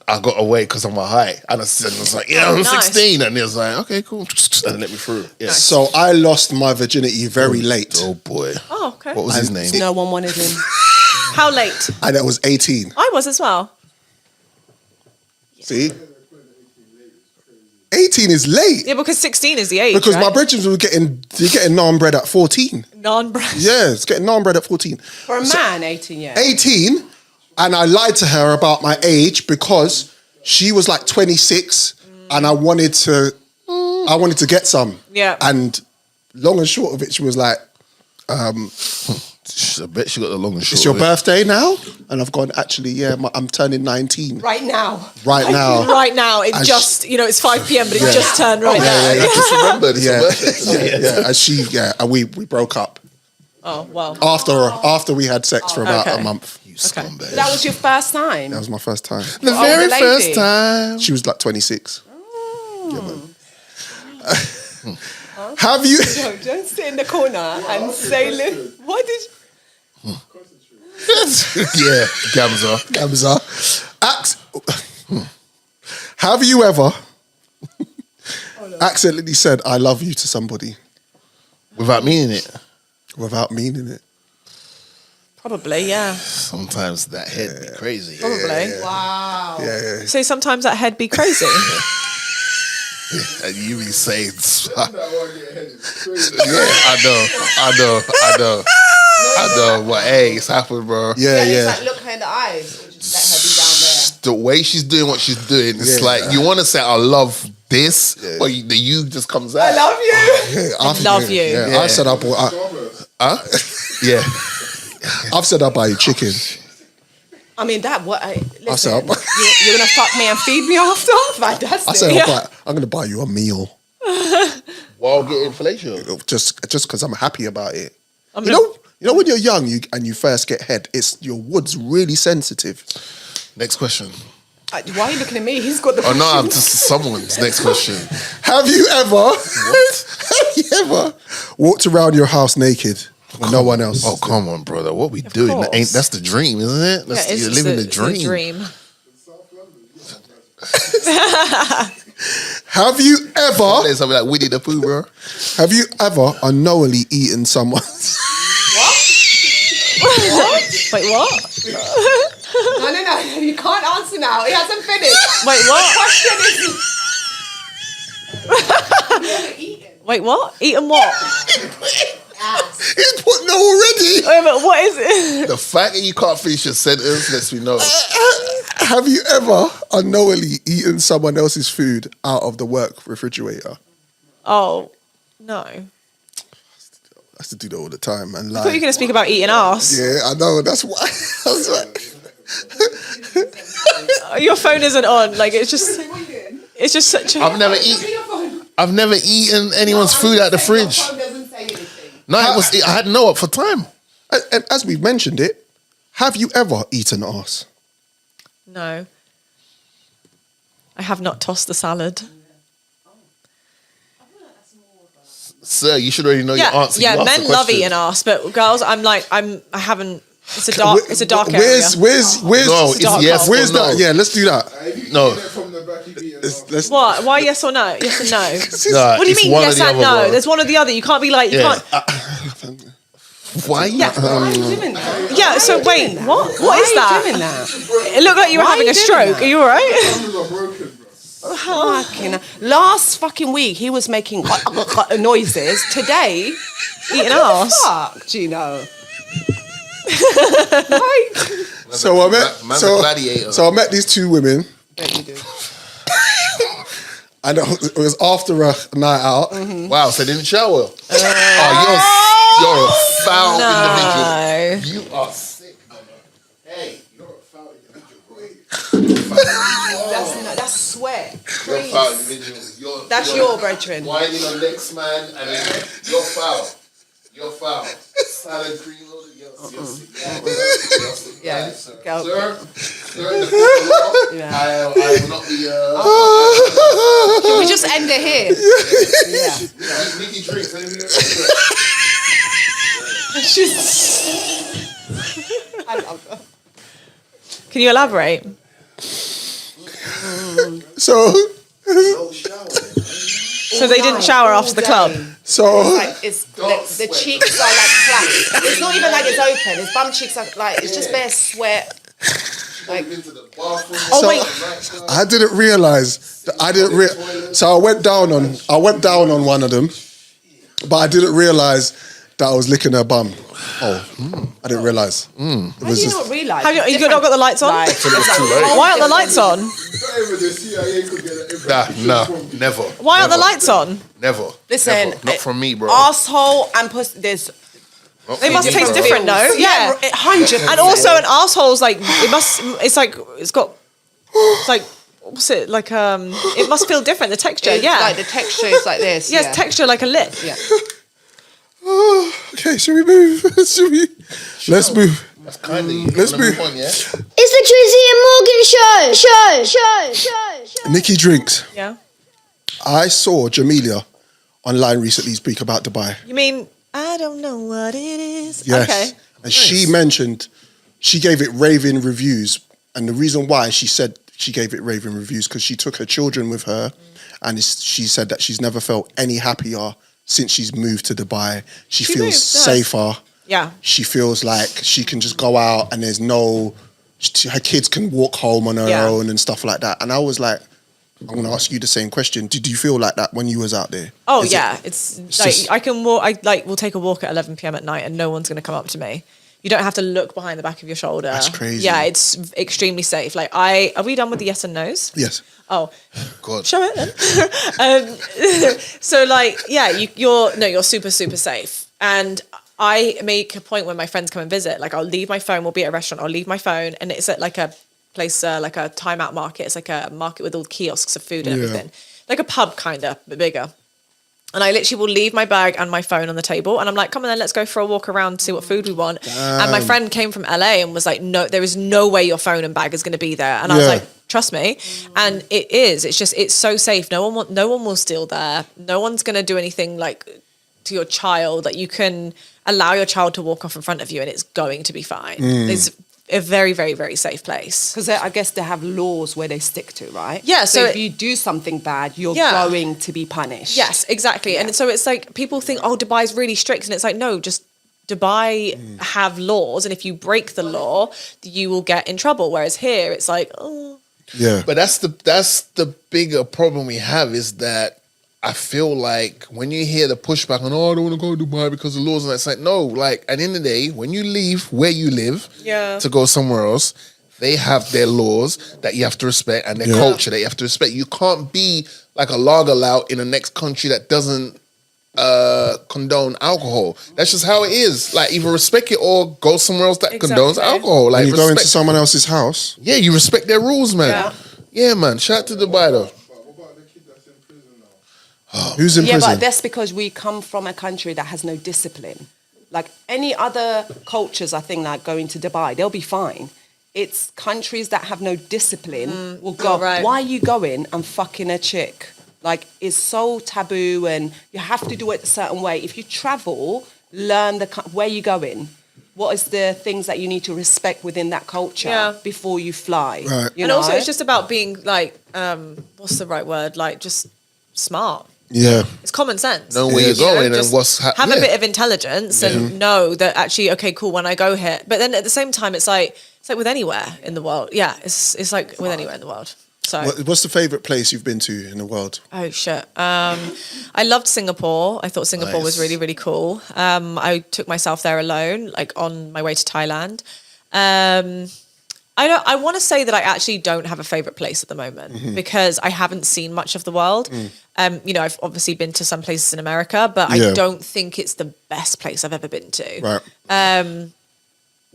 I got away because of my height. And I was like, I'm 16. And he was like, okay, cool. And let me through. Yeah. So I lost my virginity very late. Oh, boy. Oh, okay. What was his name? No one wanted him. How late? And I was 18. I was as well. See? 18 is late. Yeah, because 16 is the age, Because right? my brethren were getting non-bred at 14. Non-bred. Yeah, it's getting non-bred at 14. For a man, 18 years. 18, and I lied to her about my age because she was like 26 and I wanted to get some. Yeah. And long and short of it, she was like, I bet she got the long and short. it's your birthday now? And I've gone, actually, yeah, I'm turning 19. Right now. Right now. Right now, it just, it's 5 p.m, but it just turned right now. I just remembered. It's her birthday. Yeah. And we broke up. Oh, well. After we had sex for about a month. You scumbag. So that was your first time? That was my first time. The very first time. She was like 26. Yeah, man. Have you... No, don't sit in the corner and say, what did you... Yeah, Ghamzeh. Have you ever accidentally said I love you to somebody Without meaning it. without meaning it? Probably, yeah. Sometimes that head be crazy. Probably. Wow. Yeah. So sometimes that head be crazy. And you be saying, That one get ahead is crazy. I know, but hey, it's happened, bro. Yeah. It's like, look her in the eyes. Or just let her be down there. The way she's doing what she's doing, it's like you want to say, I love this, but the you just comes out. I love you. I love you. Yeah. I said Yeah. I've said I'll buy you chicken. I mean, that, what, listen, I said, you're going to fuck me and feed me after? Fantastic. I said I'm going to buy you a meal. While getting fellatio. Just because I'm happy about it. You know when you're young and you first get head, your wood's really sensitive. Next question. Why are you looking at me? He's got the Oh no, I'm questions. just someone's next question. Have you ever walked around your house naked when no one else? Oh, come on, brother. What we doing? course. That's the dream, isn't it? You're living the dream. Have you ever? There's something like Winnie the Pooh, bro. Have you ever unknowingly eaten someone's? What? Wait, what? No. You can't answer now. He hasn't finished. Wait, what? Question is... Wait, what? Eaten what? He's put no already. Wait, but what is it? The fact that you can't finish your sentence lets me know. Have you ever unknowingly eaten someone else's food out of the work refrigerator? Oh, no. I used to do that all the time, man. I thought you were going to speak about eating arse. Yeah, I know. That's why. Your phone isn't on. Like, it's just such a... I've never eaten anyone's food out the fridge. No, I had no up for time. And as we've mentioned it, have you ever eaten arse? No. I have not tossed the salad. Sir, you should already know your answer. Yeah, men love eating arse, but girls, I haven't. It's a dark area. Where's no, it's yes. Where's no. that? Yeah, let's do that. No. What? Why yes or no? Yes and no. Nah, what do you mean yes and no? Bro. There's one or the other. You can't be like you can't. Why? Yeah. Why are you doing that? Yeah. So wait, what? What is that? Doing that? It looked like you were having a stroke. Are you all right? Last fucking week he was making noises. Today, eating arse. Fuck, Gino. So I met these two women. And it was after a night out. Mm-hmm. Wow, so they didn't shower. You're a foul individual. You are sick. Hey, you're a foul individual. That's sweat. You're a foul individual. That's your brethren. Whining on next man, and then you're foul. You're foul. Salad cream. Yeah, sir, go. in the court of law, I will not be. Can we just end it here? Yeah. Nikki Drinks. I love her. Can you elaborate? So they didn't shower after the club. So the cheeks are like flat. It's not even like it's open. His bum cheeks are like it's just bare sweat. Like, wait. I didn't realize that so I went down on one of them, but I didn't realize that I was licking her bum. I didn't realize. How do you not realize? Have you not got the lights on? Like, why aren't the lights on? Nah, never. Why aren't the lights on? Never. Listen, never. Not from me, bro. Asshole and pussy. They must taste different, though. Yeah, 100%. And also, an asshole's like it's got what's it like? It must feel different. The texture, like the texture is like this. Yes, texture like a lip. Yeah. Okay, should we move? Let's move. That's kind of you. Let's move. On, yeah? It's the Drizzy and Morgan show. Nikki Drinks. Yeah. I saw Jamelia online recently speak about Dubai. You mean I don't know what it is? Yes. Okay. And she mentioned she gave it raving reviews, and the reason why she said she gave it raving reviews because she took her children with her, and she said that she's never felt any happier since she's moved to Dubai. She feels safer. Yeah. She feels like she can just go out and there's her kids can walk home on her own and stuff like that. And I was like, I'm going to ask you the same question. Did you feel like that when you was out there? Oh, it's like I can walk. We'll take a walk at 11 p.m. at night and no one's going to come up to me. You don't have to look behind the back of your shoulder. That's crazy. Yeah, it's extremely safe. Like are we done with the yes and no's? Yes. Oh, God. Show it then. So like, yeah, you're super, super safe. And I make a point when my friends come and visit, like I'll leave my phone, we'll be at a restaurant, I'll leave my phone, and it's at like a place, like a timeout market. It's like a market with all kiosks of food and everything. Like a pub kind of, but bigger. And I literally will leave my bag and my phone on the table. And I'm like, come on then, let's go for a walk around, see what food we want. Damn. And my friend came from LA and was like, no, there is no way your phone and bag is going to be there. And I was like, trust me. And it is. It's so safe. No one will steal there. No one's going to do anything like to your child. Like you can allow your child to walk off in front of you and it's going to be fine. It's a very, very, very safe place. Because I guess they have laws where they stick to, right? Yeah. So if you do something bad, you're going to be punished. Yes, exactly. Yeah. And so it's like people think, oh, Dubai's really strict. And it's like, no, just Dubai have laws, and if you break the law, you will get in trouble. Whereas here, it's like, oh. Yeah. But that's the bigger problem we have is that I feel like when you hear the pushback on, I don't want to go to Dubai because of laws, and it's like, no, like at the end of the day, when you leave where you live to go somewhere else, they have their laws that you have to respect and their culture that you have to respect. You can't be like a lager lout in the next country that doesn't condone alcohol. That's just how it is. Like either respect it or go somewhere else that condones alcohol. Like when you go into someone else's house. Yeah, you respect their rules, man. Yeah, man. Shout out to Dubai though. What about the kid that's in prison now? Who's in prison? Yeah, but that's because we come from a country that has no discipline. Like any other cultures, I think, like going to Dubai, they'll be fine. It's countries that have no discipline will go, why are you going and fucking a chick? Like, it's so taboo and you have to do it a certain way. If you travel, learn where you're going. What is the things that you need to respect within that culture before you fly? Right. You and know? also, it's just about being like, what's the right word? Like, just smart. Yeah. It's common sense. Know where you're going and what's have a bit of intelligence and know that actually, okay, cool, when I go here. But then at the same time, it's like with anywhere in the world. Yeah, it's like with anywhere in the world. So what's the favourite place you've been to in the world? Oh shit. I loved Singapore. I thought Singapore was really, really cool. I took myself there alone, like on my way to Thailand. I want to say that I actually don't have a favourite place at the moment because I haven't seen much of the world. You know, I've obviously been to some places in America, but I don't think it's the best place I've ever been to. Right.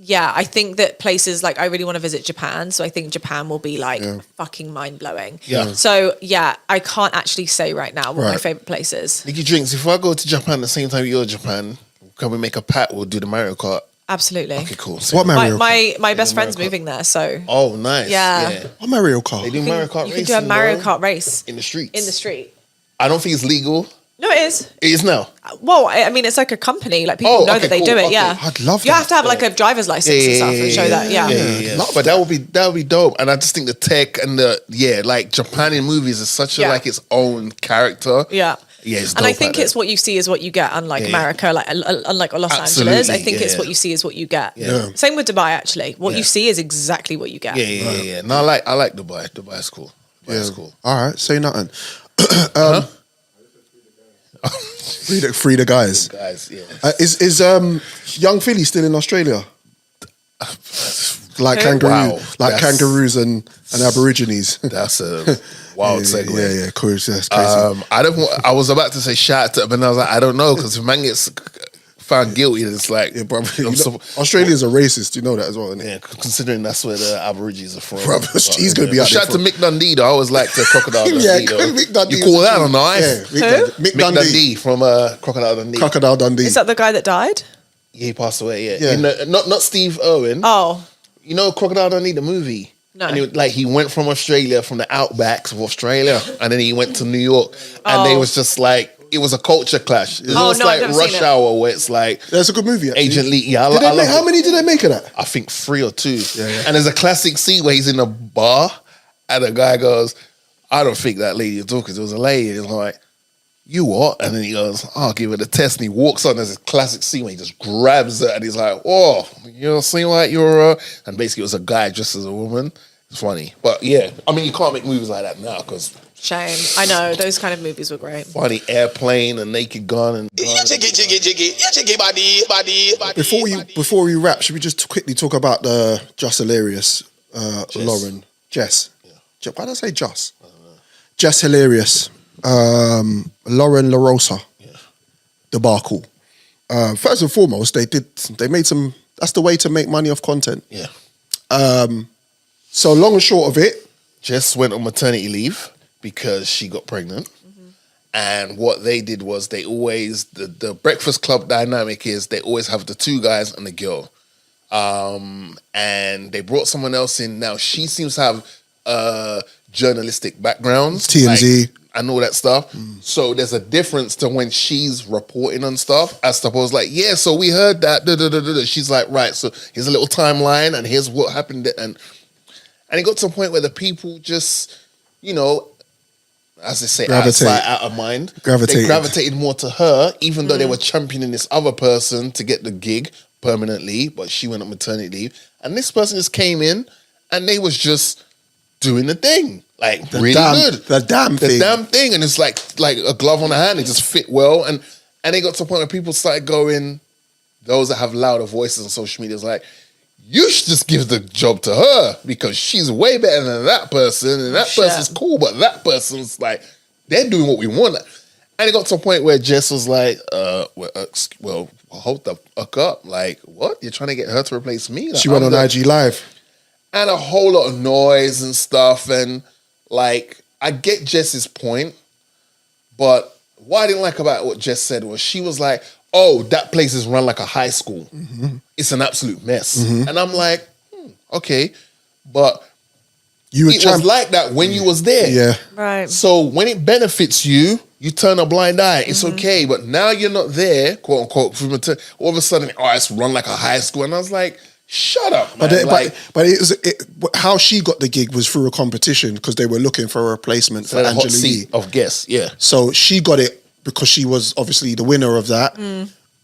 Yeah, I think that places like I really want to visit Japan, so I think Japan will be like fucking mind blowing. Yeah. So yeah, I can't actually say right now what my favorite place is. Nikki Drinks, if I go to Japan the same time you're Japan, can we make a pact? We'll do the Mario Kart. Absolutely. Okay, cool. What Mario Kart? My best friend's moving there, so. Oh, nice. Yeah. What Mario Kart? They do Mario Kart You racing. can do a Mario Kart race in the streets. in the street. I don't think it's legal. No, it is. It is now. Well, I mean, it's like a company. Like people know that they do it. Okay. Yeah, I'd love You that. have to have like a driver's license and stuff and show that. Yeah. No, but that would be dope. And I just think the tech and like Japan in movies is such a like its own character. Yeah. Yeah, it's and I dope think like it's what you see is what you get, unlike America, like unlike Los Angeles. I think it's what you see is what you get. Yeah. Same with Dubai, actually. What you see is exactly what you get. Yeah. No, I like Dubai. Dubai's cool. Dubai's cool. All right, say nothing. Free the guys. Guys, yeah. Is young Philly still in Australia? Like kangaroos and Aborigines. That's a wild segue. Yeah, cool. That's crazy. I was about to say shout out to, but I was like, I don't know, because if man gets found guilty, then it's like, Australians are racist. You know that as well, isn't it? Yeah, considering that's where the Aborigines are from. He's going to be out there. Shout out to Mick Dundee, though. I always like the Crocodile Dundee. Mick Dundee. You call that on the Yeah, ice? Mick Dundee from Crocodile Dundee. Crocodile Dundee. Is that the guy that died? Yeah, he passed away. Yeah. Not Steve Irwin. Oh, you know Crocodile Dundee, the movie. No. And he went from Australia, from the outbacks of Australia, and then he went to New York, and they was just like, it was a culture clash. It's almost like Rush Hour, where it's like, that's a good movie. Actually. Agent Lee. Yeah, how many did they make of that? I think 3 or 2. Yeah. And there's a classic scene where he's in a bar, and the guy goes, "I don't think that lady is talking." It was a lady. And he's like, "You what?" And then he goes, "I'll give it a test." And he walks on. There's a classic scene where he just grabs her, and he's like, "Oh, you seem like you're." And basically, it was a guy dressed as a woman. It's funny, but yeah, I mean, you can't make movies like that now because. Shame. I know those kind of movies were great. Funny Airplane and Naked Gun and. Before we wrap, should we just quickly talk about the Just Hilarious, Loren, Jess? Yeah. Why did I say Just? Jess Hilarious, Loren Lorosa, debacle. First and foremost, they made some. That's the way to make money off content. Yeah. So long and short of it, Jess went on maternity leave because she got pregnant. And what they did was they always, the Breakfast Club dynamic is they always have the 2 guys and the girl. And they brought someone else in. Now, she seems to have journalistic backgrounds. TMZ. And all that stuff. So there's a difference to when she's reporting on stuff as opposed like, yeah, so we heard that. She's like, right, so here's a little timeline and here's what happened. And it got to a point where the people just, as they say, Gravitate. outside, out of mind. Gravitated. They gravitated more to her, even though they were championing this other person to get the gig permanently, but she went on maternity leave. And this person just came in and they was just doing the thing. Like, really good. The damn thing. And it's like a glove on the hand. It just fit well. And they got to a point where people started going, those that have louder voices on social media, is like, you should just give the job to her because she's way better than that person, and that person's cool, but that person's like, they're doing what we want. And it got to a point where Jess was like, well, hold the fuck up. Like, what? You're trying to get her to replace me? Like, she went on IG Live. And a whole lot of noise and stuff. And like, I get Jess's point, but what I didn't like about what Jess said was she was like, oh, that place is run like a high school. Mm-hmm. It's an absolute mess. Mm-hmm. And I'm like, okay, but it was like that when you was there. Yeah. Right. So when it benefits you, you turn a blind eye. It's okay. But now you're not there, quote unquote, all of a sudden, it's run like a high school. And I was like, shut up, man. But it was how she got the gig was through a competition because they were looking for a replacement for Angela Lee. Of guests, yeah. So she got it because she was obviously the winner of that.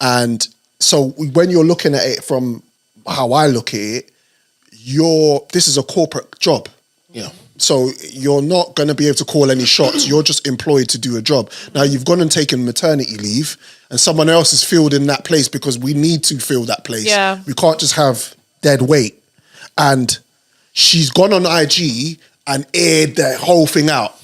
And so when you're looking at it from how I look at it, this is a corporate job. Yeah. So you're not going to be able to call any shots. You're just employed to do a job. Now you've gone and taken maternity leave and someone else is filled in that place because we need to fill that place. Yeah. We can't just have dead weight. And she's gone on IG and aired the whole thing out.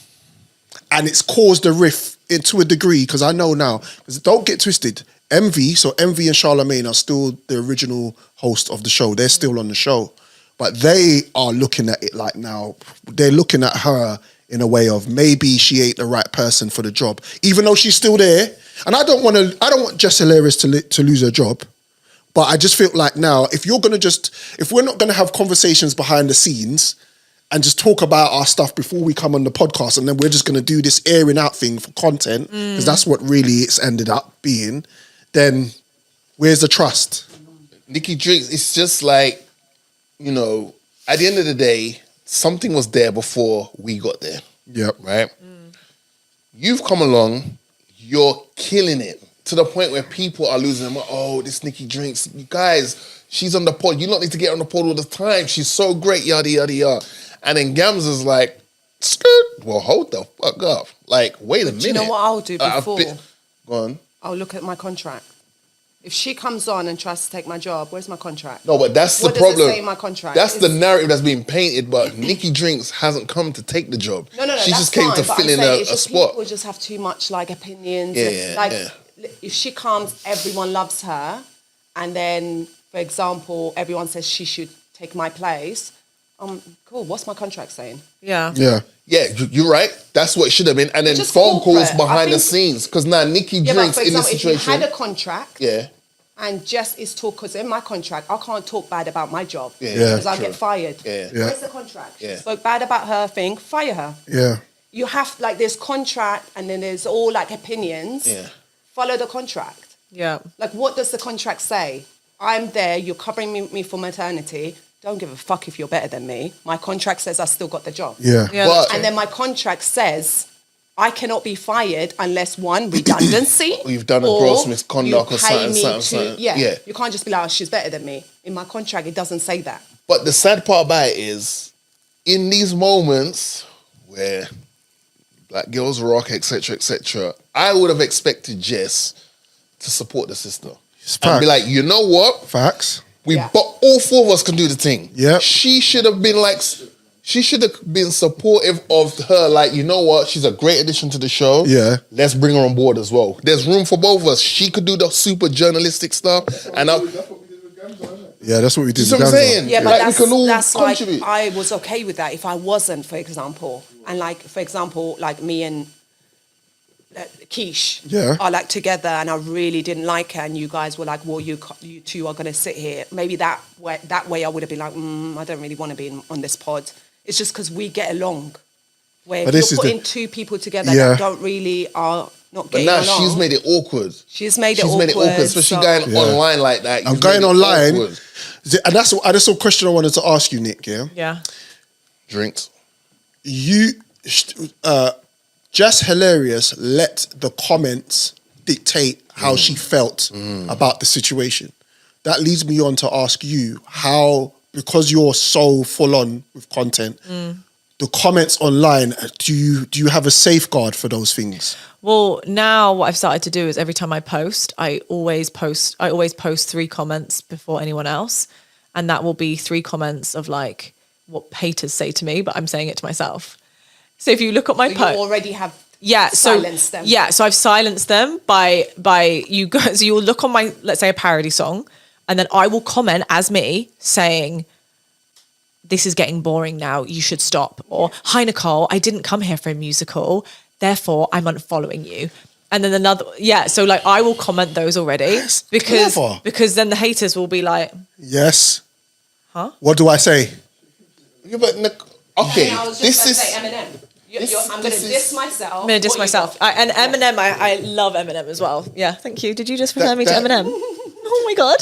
And it's caused a rift to a degree, because I know now, because don't get twisted, Envy and Charlemagne are still the original host of the show. They're still on the show. But they are looking at it like now, they're looking at her in a way of maybe she ain't the right person for the job, even though she's still there. And I don't want Jess Hilarious to lose her job. But I just feel like now, if we're not going to have conversations behind the scenes and just talk about our stuff before we come on the podcast, and then we're just going to do this airing out thing for content, because that's what really it's ended up being, then where's the trust? Nikki Drinks, it's just like, at the end of the day, something was there before we got there. Yep. Right? You've come along, you're killing it to the point where people are losing them. Oh, this Nikki Drinks. You guys, she's on the pod. You don't need to get on the pod all the time. She's so great, yada, yada, yada. And then Ghamzeh's like, skirt. Well, hold the fuck up. Like, wait a minute. Do you know what I'll do before? Go on. I'll look at my contract. If she comes on and tries to take my job, where's my contract? No, but that's the problem. What does it say in my contract? That's the narrative that's being painted, but Nikki Drinks hasn't come to take the job. No, she just came to fill in a spot. People just have too much opinions. Yeah. If she comes, everyone loves her, and then, for example, everyone says she should take my place. Cool. What's my contract saying? Yeah. Yeah. Yeah, you're right. That's what it should have been. And then Just phone calls corporate. behind the scenes. Because now Nikki Drinks in this situation. If you had a contract, yeah, and Jess is because in my contract, I can't talk bad about my job. Yeah. Because I'll get fired. Yeah. Where's the contract? Yeah. She spoke bad about her thing, fire her. Yeah. You have, there's contract and then there's all, opinions. Yeah. Follow the contract. Yeah. What does the contract say? I'm there, you're covering me for maternity. Don't give a fuck if you're better than me. My contract says I still got the job. Yeah. And then my contract says I cannot be fired unless, one, redundancy. Or you've done a gross misconduct or something. Yeah. You can't just be like, oh, she's better than me. In my contract, it doesn't say that. But the sad part about it is, in these moments where black girls rock, etc., I would have expected Jess to support the sister. And be like, you know what? Facts. But all four of us can do the thing. Yeah. She should have been supportive of her. You know what? She's a great addition to the show. Yeah. Let's bring her on board as well. There's room for both of us. She could do the super journalistic stuff. That's what we did with Ghamzeh, isn't it? Yeah, that's what we did. You see what I'm saying? Yeah, but we can all that's contribute. I was okay with that if I wasn't, for example. And for example, me and Keish are together, and I really didn't like her, and you guys were like, well, you two are going to sit here. Maybe that way I would have been like, I don't really want to be on this pod. It's just because we get along. Where if you're putting two people together that don't really are not getting along. But now she's made it awkward. She's made it awkward, especially going online like that. I'm going online, and that's a question I wanted to ask you, Nick. Yeah. Yeah. Drinks. Jess Hilarious let the comments dictate how she felt about the situation. That leads me on to ask you how, because you're so full on with content, the comments online, do you have a safeguard for those things? Well, now what I've started to do is every time I post, I always post 3 comments before anyone else. And that will be 3 comments of like what haters say to me, but I'm saying it to myself. So if you look at my post, you already have silenced them. Yeah, so I've silenced them by you guys. So you'll look on my, let's say, a parody song, and then I will comment as me saying, "This is getting boring now. You should stop." Or, "Hi Nicole, I didn't come here for a musical, therefore I'm unfollowing you." And then another, so like I will comment those already because then the haters will be like, yes, huh? What do I say? Yeah, but okay, I was this just is. say Eminem. I'm going to diss myself. I'm going to diss myself. And Eminem, I love Eminem as well. Yeah, thank you. Did you just refer me to Eminem? Oh my God,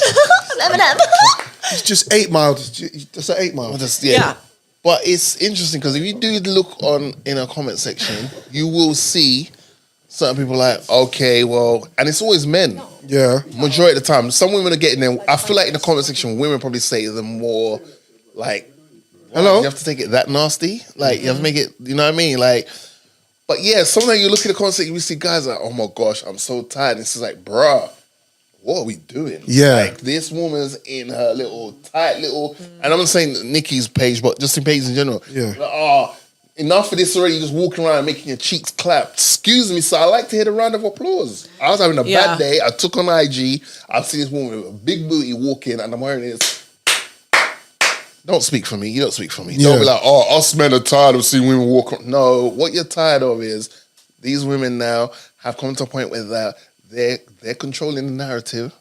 Eminem. It's just 8 Mile. Just an 8 Mile. Yeah. But it's interesting because if you do look in a comment section, you will see certain people like, okay, well, and it's always men. Yeah. Majority of the time. Some women are getting them. I feel like in the comment section, women probably say the more like, hello? You have to take it that nasty? Like, you have to make it, you know what I mean? Like, but yeah, sometimes you look at the comment section, you see guys like, oh my gosh, I'm so tired. It's just like, bruh, what are we doing? Yeah. Like, this woman's in her little, tight little, and I'm not saying Nikki's page, but just in pages in general. Yeah. Like, oh, enough of this already, you're just walking around and making your cheeks clap. Excuse me, so I like to hear the round of applause. I was having a bad day. I took on IG. I've seen this woman with a big booty walk in and I'm wearing this. Don't speak for me. You don't speak for me. Yeah. Don't be like, oh, us men are tired of seeing women walk on. No, what you're tired of is these women now have come to a point where they're controlling the narrative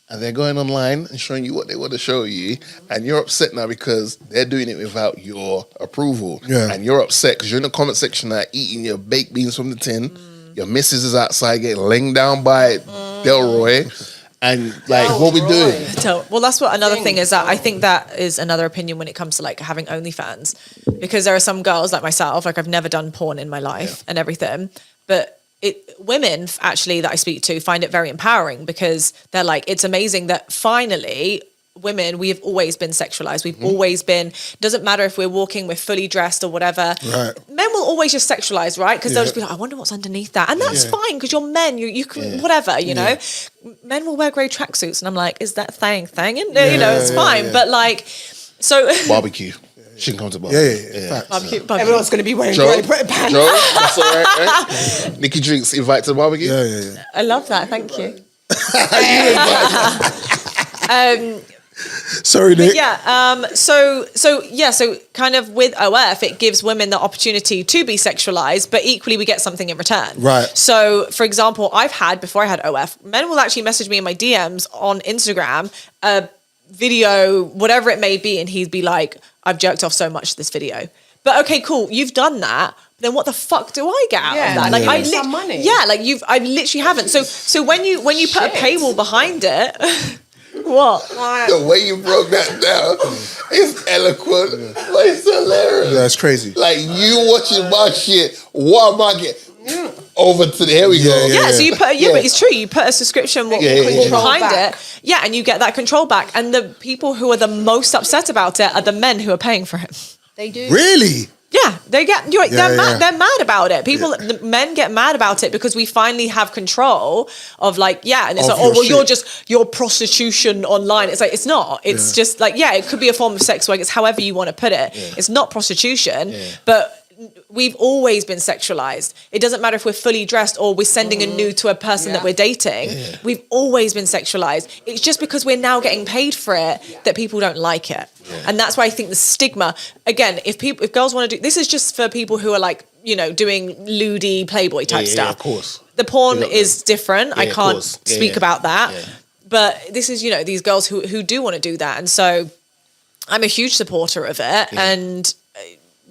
and they're going online and showing you what they want to show you, and you're upset now because they're doing it without your approval. Yeah. And you're upset because you're in the comment section now eating your baked beans from the tin. Your missus is outside getting laying down by Delroy. And like, what we doing? Well, that's what another thing is, that I think that is another opinion when it comes to like having OnlyFans, because there are some girls like myself, like I've never done porn in my life and everything, but women actually that I speak to find it very empowering because they're like, it's amazing that finally women, we have always been sexualized. We've always been, doesn't matter if we're walking, we're fully dressed or whatever. Right. Men will always just sexualize, right? Because they'll just be like, I wonder what's underneath that. And that's fine because you're men, you can, whatever, you know. Men will wear grey tracksuits and I'm like, is that thing? And, you know, it's fine. Yeah. But like, so. Barbecue. Shouldn't come to bar. Yeah. Barbecue. Everyone's going to be wearing grey pants. Joe, that's all right? Nikki Drinks invite to the barbecue? Yeah. I love that. Thank you. Sorry, Nick. So kind of with OF, it gives women the opportunity to be sexualized, but equally we get something in return. Right. So, for example, before I had OF, men will actually message me in my DMs on Instagram, a video, whatever it may be, and he'd be like, I've jerked off so much this video. But okay, cool, you've done that. Then what the fuck do I get out of that? Like I some money. Yeah, like I literally haven't. So when you put a paywall behind it. What? The way you broke that down is eloquent. Like, it's hilarious. That's crazy. Like, you watching my shit, what am I getting? Over to the, here we go. Yeah, so you put, but it's true. You put a subscription behind it. Yeah, and you get that control back. And the people who are the most upset about it are the men who are paying for it. They do. Really? Yeah, they're mad about it. The men get mad about it because we finally have control of like, and it's like, oh, well, you're prostitution online. It's like, it's not. It's just like, it could be a form of sex work. It's however you want to put it. Yeah. It's not prostitution, but we've always been sexualized. It doesn't matter if we're fully dressed or we're sending a nude to a person that we're dating. Yeah. We've always been sexualized. It's just because we're now getting paid for it that people don't like it. Yeah. And that's why I think the stigma, again, if girls want to do, this is just for people who are like, you know, doing lewdy Playboy type stuff. Yeah, of course. The porn is different. I can't speak about that. Yeah. But this is, you know, these girls who do want to do that. And so I'm a huge supporter of it. Yeah. And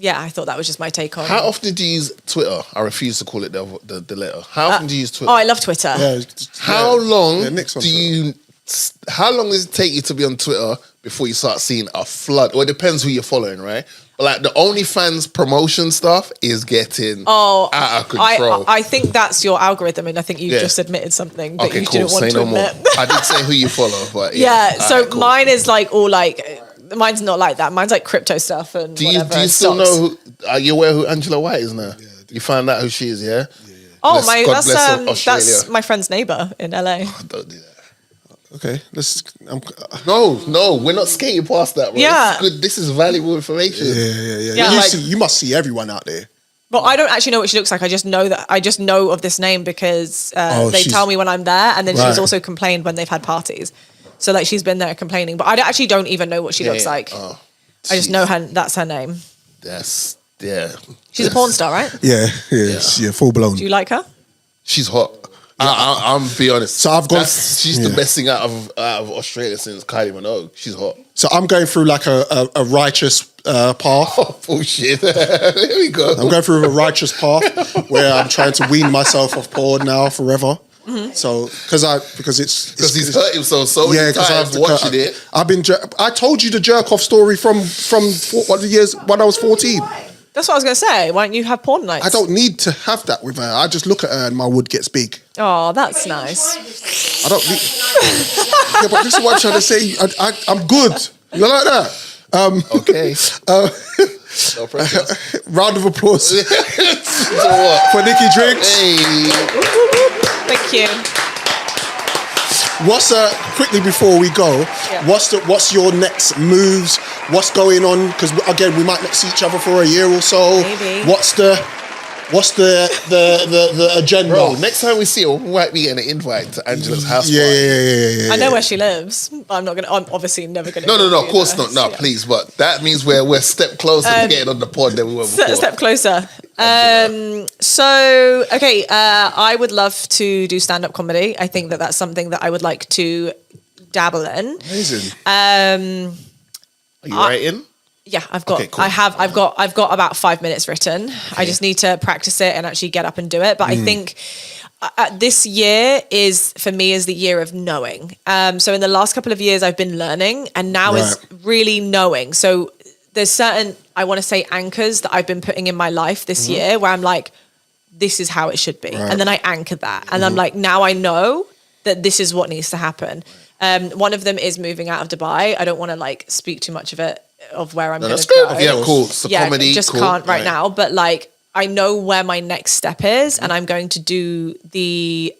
I thought that was just my take on it. How often do you use Twitter? I refuse to call it the letter. How often do you use Twitter? Oh, I love Twitter. How long does it take you to be on Twitter before you start seeing a flood. Well, it depends who you're following, right? But like the OnlyFans promotion stuff is getting out of control. I think that's your algorithm, and I think you just admitted something that you didn't want to admit. I did say who you follow, but mine is like all like. Mine's not like that. Mine's like crypto stuff and do you still know who, are you aware who Angela White is now? Yeah, you found out who she is, yeah? Oh, that's my friend's neighbour in LA. Oh, don't do that. Okay, No, we're not skating past that, bro. Yeah. This is good. This is valuable information. Yeah. You must see everyone out there. But I don't actually know what she looks like. I just know of this name because they tell me when I'm there, and then she's also complained when they've had parties. So like she's been there complaining, but I actually don't even know what she looks like. Oh, I just know that's her name. She's a porn star, right? Yeah, full blown. Do you like her? She's hot. I'm be honest. So I've got. She's the best thing out of Australia since Kylie Minogue. She's hot. So I'm going through like a righteous path. Oh bullshit! There we go. I'm going through a righteous path where I'm trying to wean myself off porn now forever. Mm-hmm. So because he's hurt himself so many times watching it. I told you the jerk off story from what the years when I was 14. That's what I was going to say. Why don't you have porn nights? I don't need to have that with her. I just look at her and my wood gets big. Oh, that's nice. I don't need... Yeah, but this is what I'm trying to say. I'm good. You like that? Okay. No pressure. Round of applause for Nikki Drinks. Hey. Thank you. What's quickly before we go? Yeah. What's your next moves? What's going on? Because again, we might not see each other for a year or so. Maybe. What's the agenda? Bro, next time we see her, we might be getting an invite to Angela's house party. Yeah. I know where she lives, but I'm obviously never gonna. No, of course not. No, please, but that means we're a step closer to getting on the pod than we were before. A step closer. I would love to do stand-up comedy. I think that's something that I would like to dabble in. Amazing. Are you writing? Yeah, I've got about 5 minutes written. Okay. I just need to practice it and actually get up and do it. But I think this year is the year of knowing. So in the last couple of years, I've been learning, and now is really knowing. So there's certain, I want to say, anchors that I've been putting in my life this year where I'm like, this is how it should be. Right. And then I anchor that. And I'm like, now I know that this is what needs to happen. One of them is moving out of Dubai. I don't want to like speak too much of where I'm going to go. Yeah, cool. So comedy, just can't right now. But like, I know where my next step is, and I'm going to do the,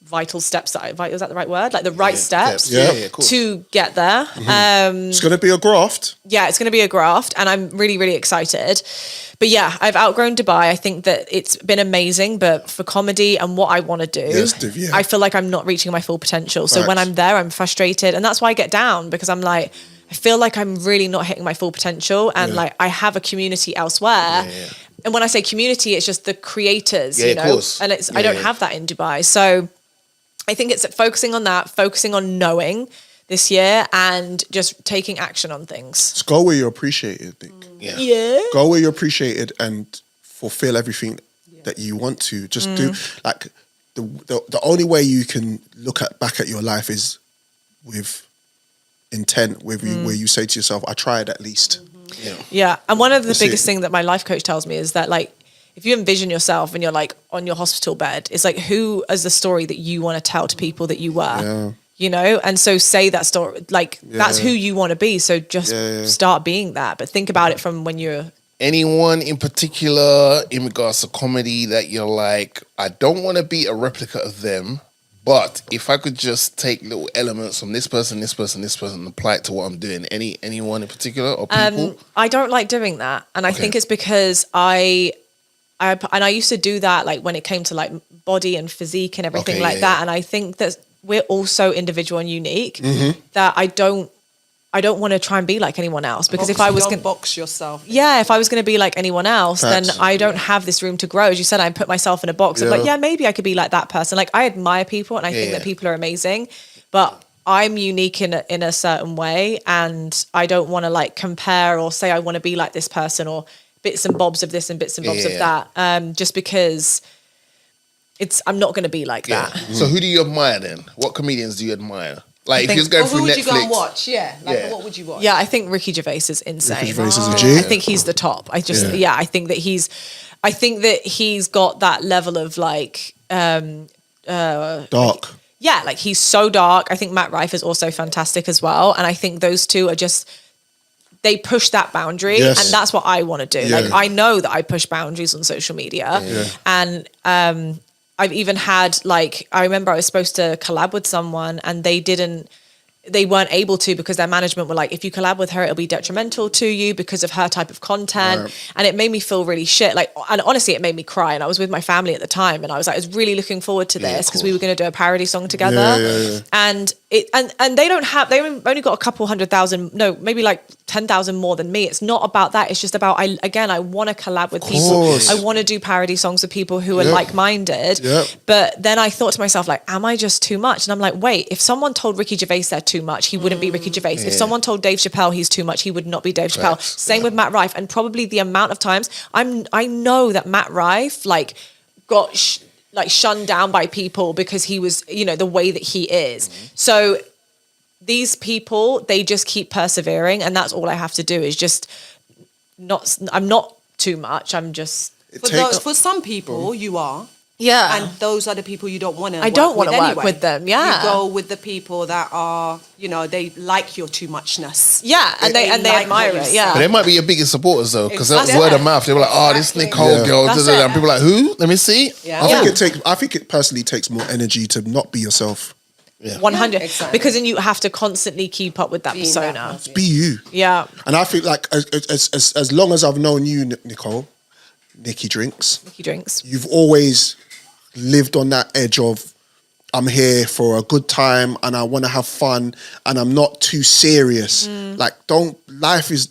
vital steps. Is that the right word? Like the right steps to get there. It's going to be a graft. Yeah, it's going to be a graft, and I'm really, really excited. But yeah, I've outgrown Dubai. I think that it's been amazing, but for comedy and what I want to do, I feel like I'm not reaching my full potential. So when I'm there, I'm frustrated, and that's why I get down, because I'm like, I feel like I'm really not hitting my full potential, and like I have a community elsewhere. And when I say community, it's just the creators, you know, of course. And I don't have that in Dubai. So I think it's focusing on that, focusing on knowing this year, and just taking action on things. Just go where you're appreciated, I think. Yeah. Go where you're appreciated and fulfill everything that you want to. Just do, like, the only way you can look back at your life is with intent, where you say to yourself, I tried at least. Yeah. And one of the biggest things that my life coach tells me is that, like, if you envision yourself and you're like on your hospital bed, it's like, who is the story that you want to tell to people that you were, you know? And so say that story, like that's who you want to be. So just start being that, but think about it from when you're. Anyone in particular in regards to comedy that you're like, I don't want to be a replica of them, but if I could just take little elements from this person, and apply it to what I'm doing, anyone in particular or people? I don't like doing that. And I think it's because I used to do that, like when it came to like body and physique and everything that. And I think that we're all so individual and unique that I don't want to try and be like anyone else, because if I was going to box yourself, if I was going to be like anyone else, then I don't have this room to grow. As you said, I put myself in a box. I'm like, maybe I could be like that person. Like I admire people, and I think that people are amazing, but I'm unique in a certain way, and I don't want to like compare or say I want to be like this person, or bits and bobs of this and bits and bobs of that, just because I'm not going to be like that. So who do you admire then? What comedians do you admire? Like if he was going who through would Netflix, you go and watch? Yeah, like Yeah. what would you watch? Yeah, I think Ricky Gervais is insane. Ricky Gervais is a G. I think he's the top. I think that he's got that level of like Dark. yeah, like he's so dark. I think Matt Rife is also fantastic as well. And I think those two are just, they push that boundary. Yes. And that's what I want to do. Yeah. Like I know that I push boundaries on social media. And I've even had like, I remember I was supposed to collab with someone and they weren't able to because their management were like, if you collab with her, it'll be detrimental to you because of her type of content. Right. And it made me feel really shit. Like, and honestly, it made me cry. And I was with my family at the time and I was like, I was really looking forward to this because we were going to do a parody song together. Yeah. And they only got a couple 100,000, no, maybe like 10,000 more than me. It's not about that. It's just about, I want to collab with people. I want to do parody songs with people who are like-minded. Yep. But then I thought to myself, like, am I just too much? And I'm like, wait, if someone told Ricky Gervais they're too much, he wouldn't be Ricky Gervais. If someone told Dave Chappelle he's too much, he would not be Dave Chappelle. Same with Matt Rife. And probably the amount of times I know that Matt Rife like got shunned down by people because he was, the way that he is. So these people, they just keep persevering, and that's all I have to do is just I'm not too much. I'm just for some people you are. Yeah. And those are the people you don't want to I don't want to work with them. Yeah. You go with the people that are, they like your too muchness. Yeah, and they like admire what it. you Yeah. But they might be your biggest supporters though, because that's Exactly. word of mouth. They were like, "Oh, this Nicole girl," That's and it. people are like, "Who? Let me see." Yeah. I think it personally takes more energy to not be yourself. 100. exactly. Because then you have to constantly keep up with that Being that persona. person. Be you. Yeah. And I think like as long as I've known you, Nicole, Nikki Drinks, Nikki Drinks. you've always lived on that edge of I'm here for a good time and I want to have fun and I'm not too serious. Like life is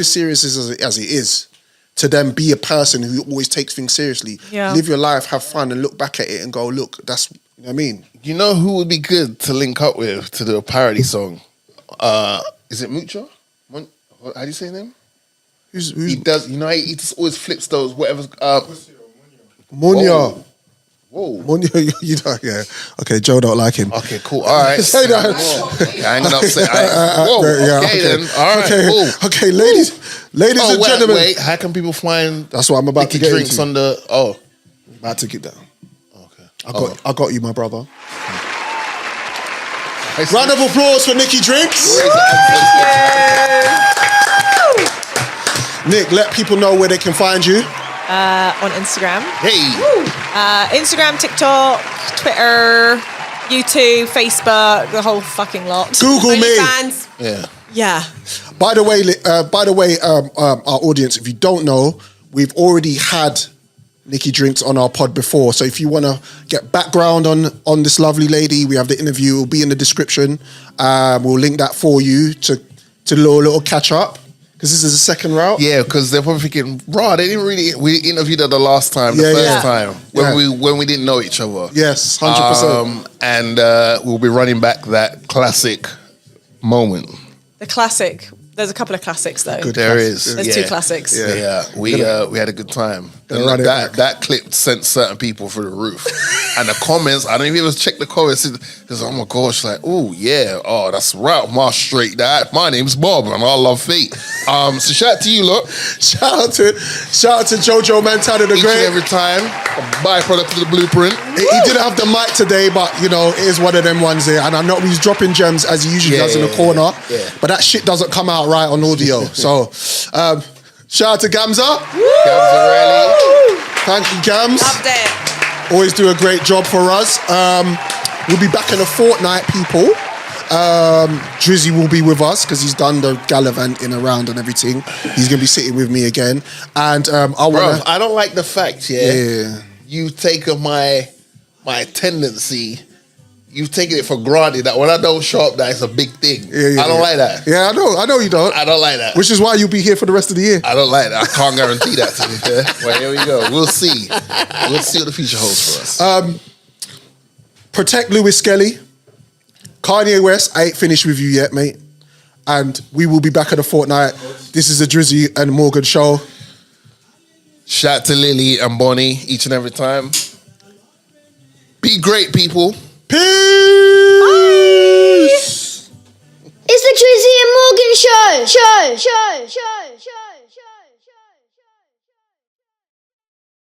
serious as it is. To then be a person who always takes things seriously. Yeah. Live your life, have fun and look back at it and go, look, that's, you know what I mean? You know who would be good to link up with to do a parody song? Is it Mucho? How do you say his name? Who's He does. You know, he just always flips those whatever. Munya. Whoa. Munya, yeah. Okay, Joe don't like him. Okay, cool. All right. Say that. I ain't gonna upset. Whoa. Yeah, okay then. All right. Okay, Cool. okay, ladies and gentlemen. Wait. How can people find? That's what I'm about Nikki to get Drinks into. on the. Oh. About to get down. Okay. I got you, my brother. Round of applause for Nikki Drinks. Nick, let people know where they can find you. On Instagram. Hey. Instagram, TikTok, Twitter, YouTube, Facebook, the whole fucking lot. Google me. Fans. Yeah. Yeah. By the way, our audience, if you don't know, we've already had Nikki Drinks on our pod before. So if you want to get background on this lovely lady, we have the interview. It'll be in the description. We'll link that for you to do a little catch up. Because this is the second route. Yeah, because they're probably thinking, bro, they didn't really. We interviewed her the last time, the first time when we didn't know each other. Yes, 100%. And we'll be running back that classic moment. The classic. There's a couple of classics though. Good. There is. There's two classics. Yeah. We had a good time. And run it back. that clip sent certain people through the roof. And the comments, I don't even check the comments. Because oh my gosh, like, oh yeah, oh that's right, my straight that. My name's Bob and I love feet. So shout out to you, look. Shout out to Jojo Montana the Each and Great. every time, a byproduct of the blueprint. He didn't have the mic today, but it is one of them ones there. And I know he's dropping gems as he usually does in the corner. Yeah. But that shit doesn't come out right on audio. So shout out to Ghamzeh. Ghamzeh really. Thank you, Gams. Up there. Always do a great job for us. We'll be back in a fortnight, people. Drizzy will be with us because he's done the gallivanting around and everything. He's going to be sitting with me again. And I don't like the fact, Yeah. you've taken my tendency, you've taken it for granted that when I don't show up, that it's a big thing. I don't like that. Yeah, I know you don't. I don't like that. Which is why you'll be here for the rest of the year. I don't like that. I can't guarantee that, to be fair. Well, here we go. We'll see. We'll see what the future holds for us. Protect Lewis Skelly. Kanye West, I ain't finished with you yet, mate. And we will be back in a fortnight. This is the Drizzy and Morgan show. Shout out to Lily and Bonnie each and every time. Be great, people. Peace! Morgan Show.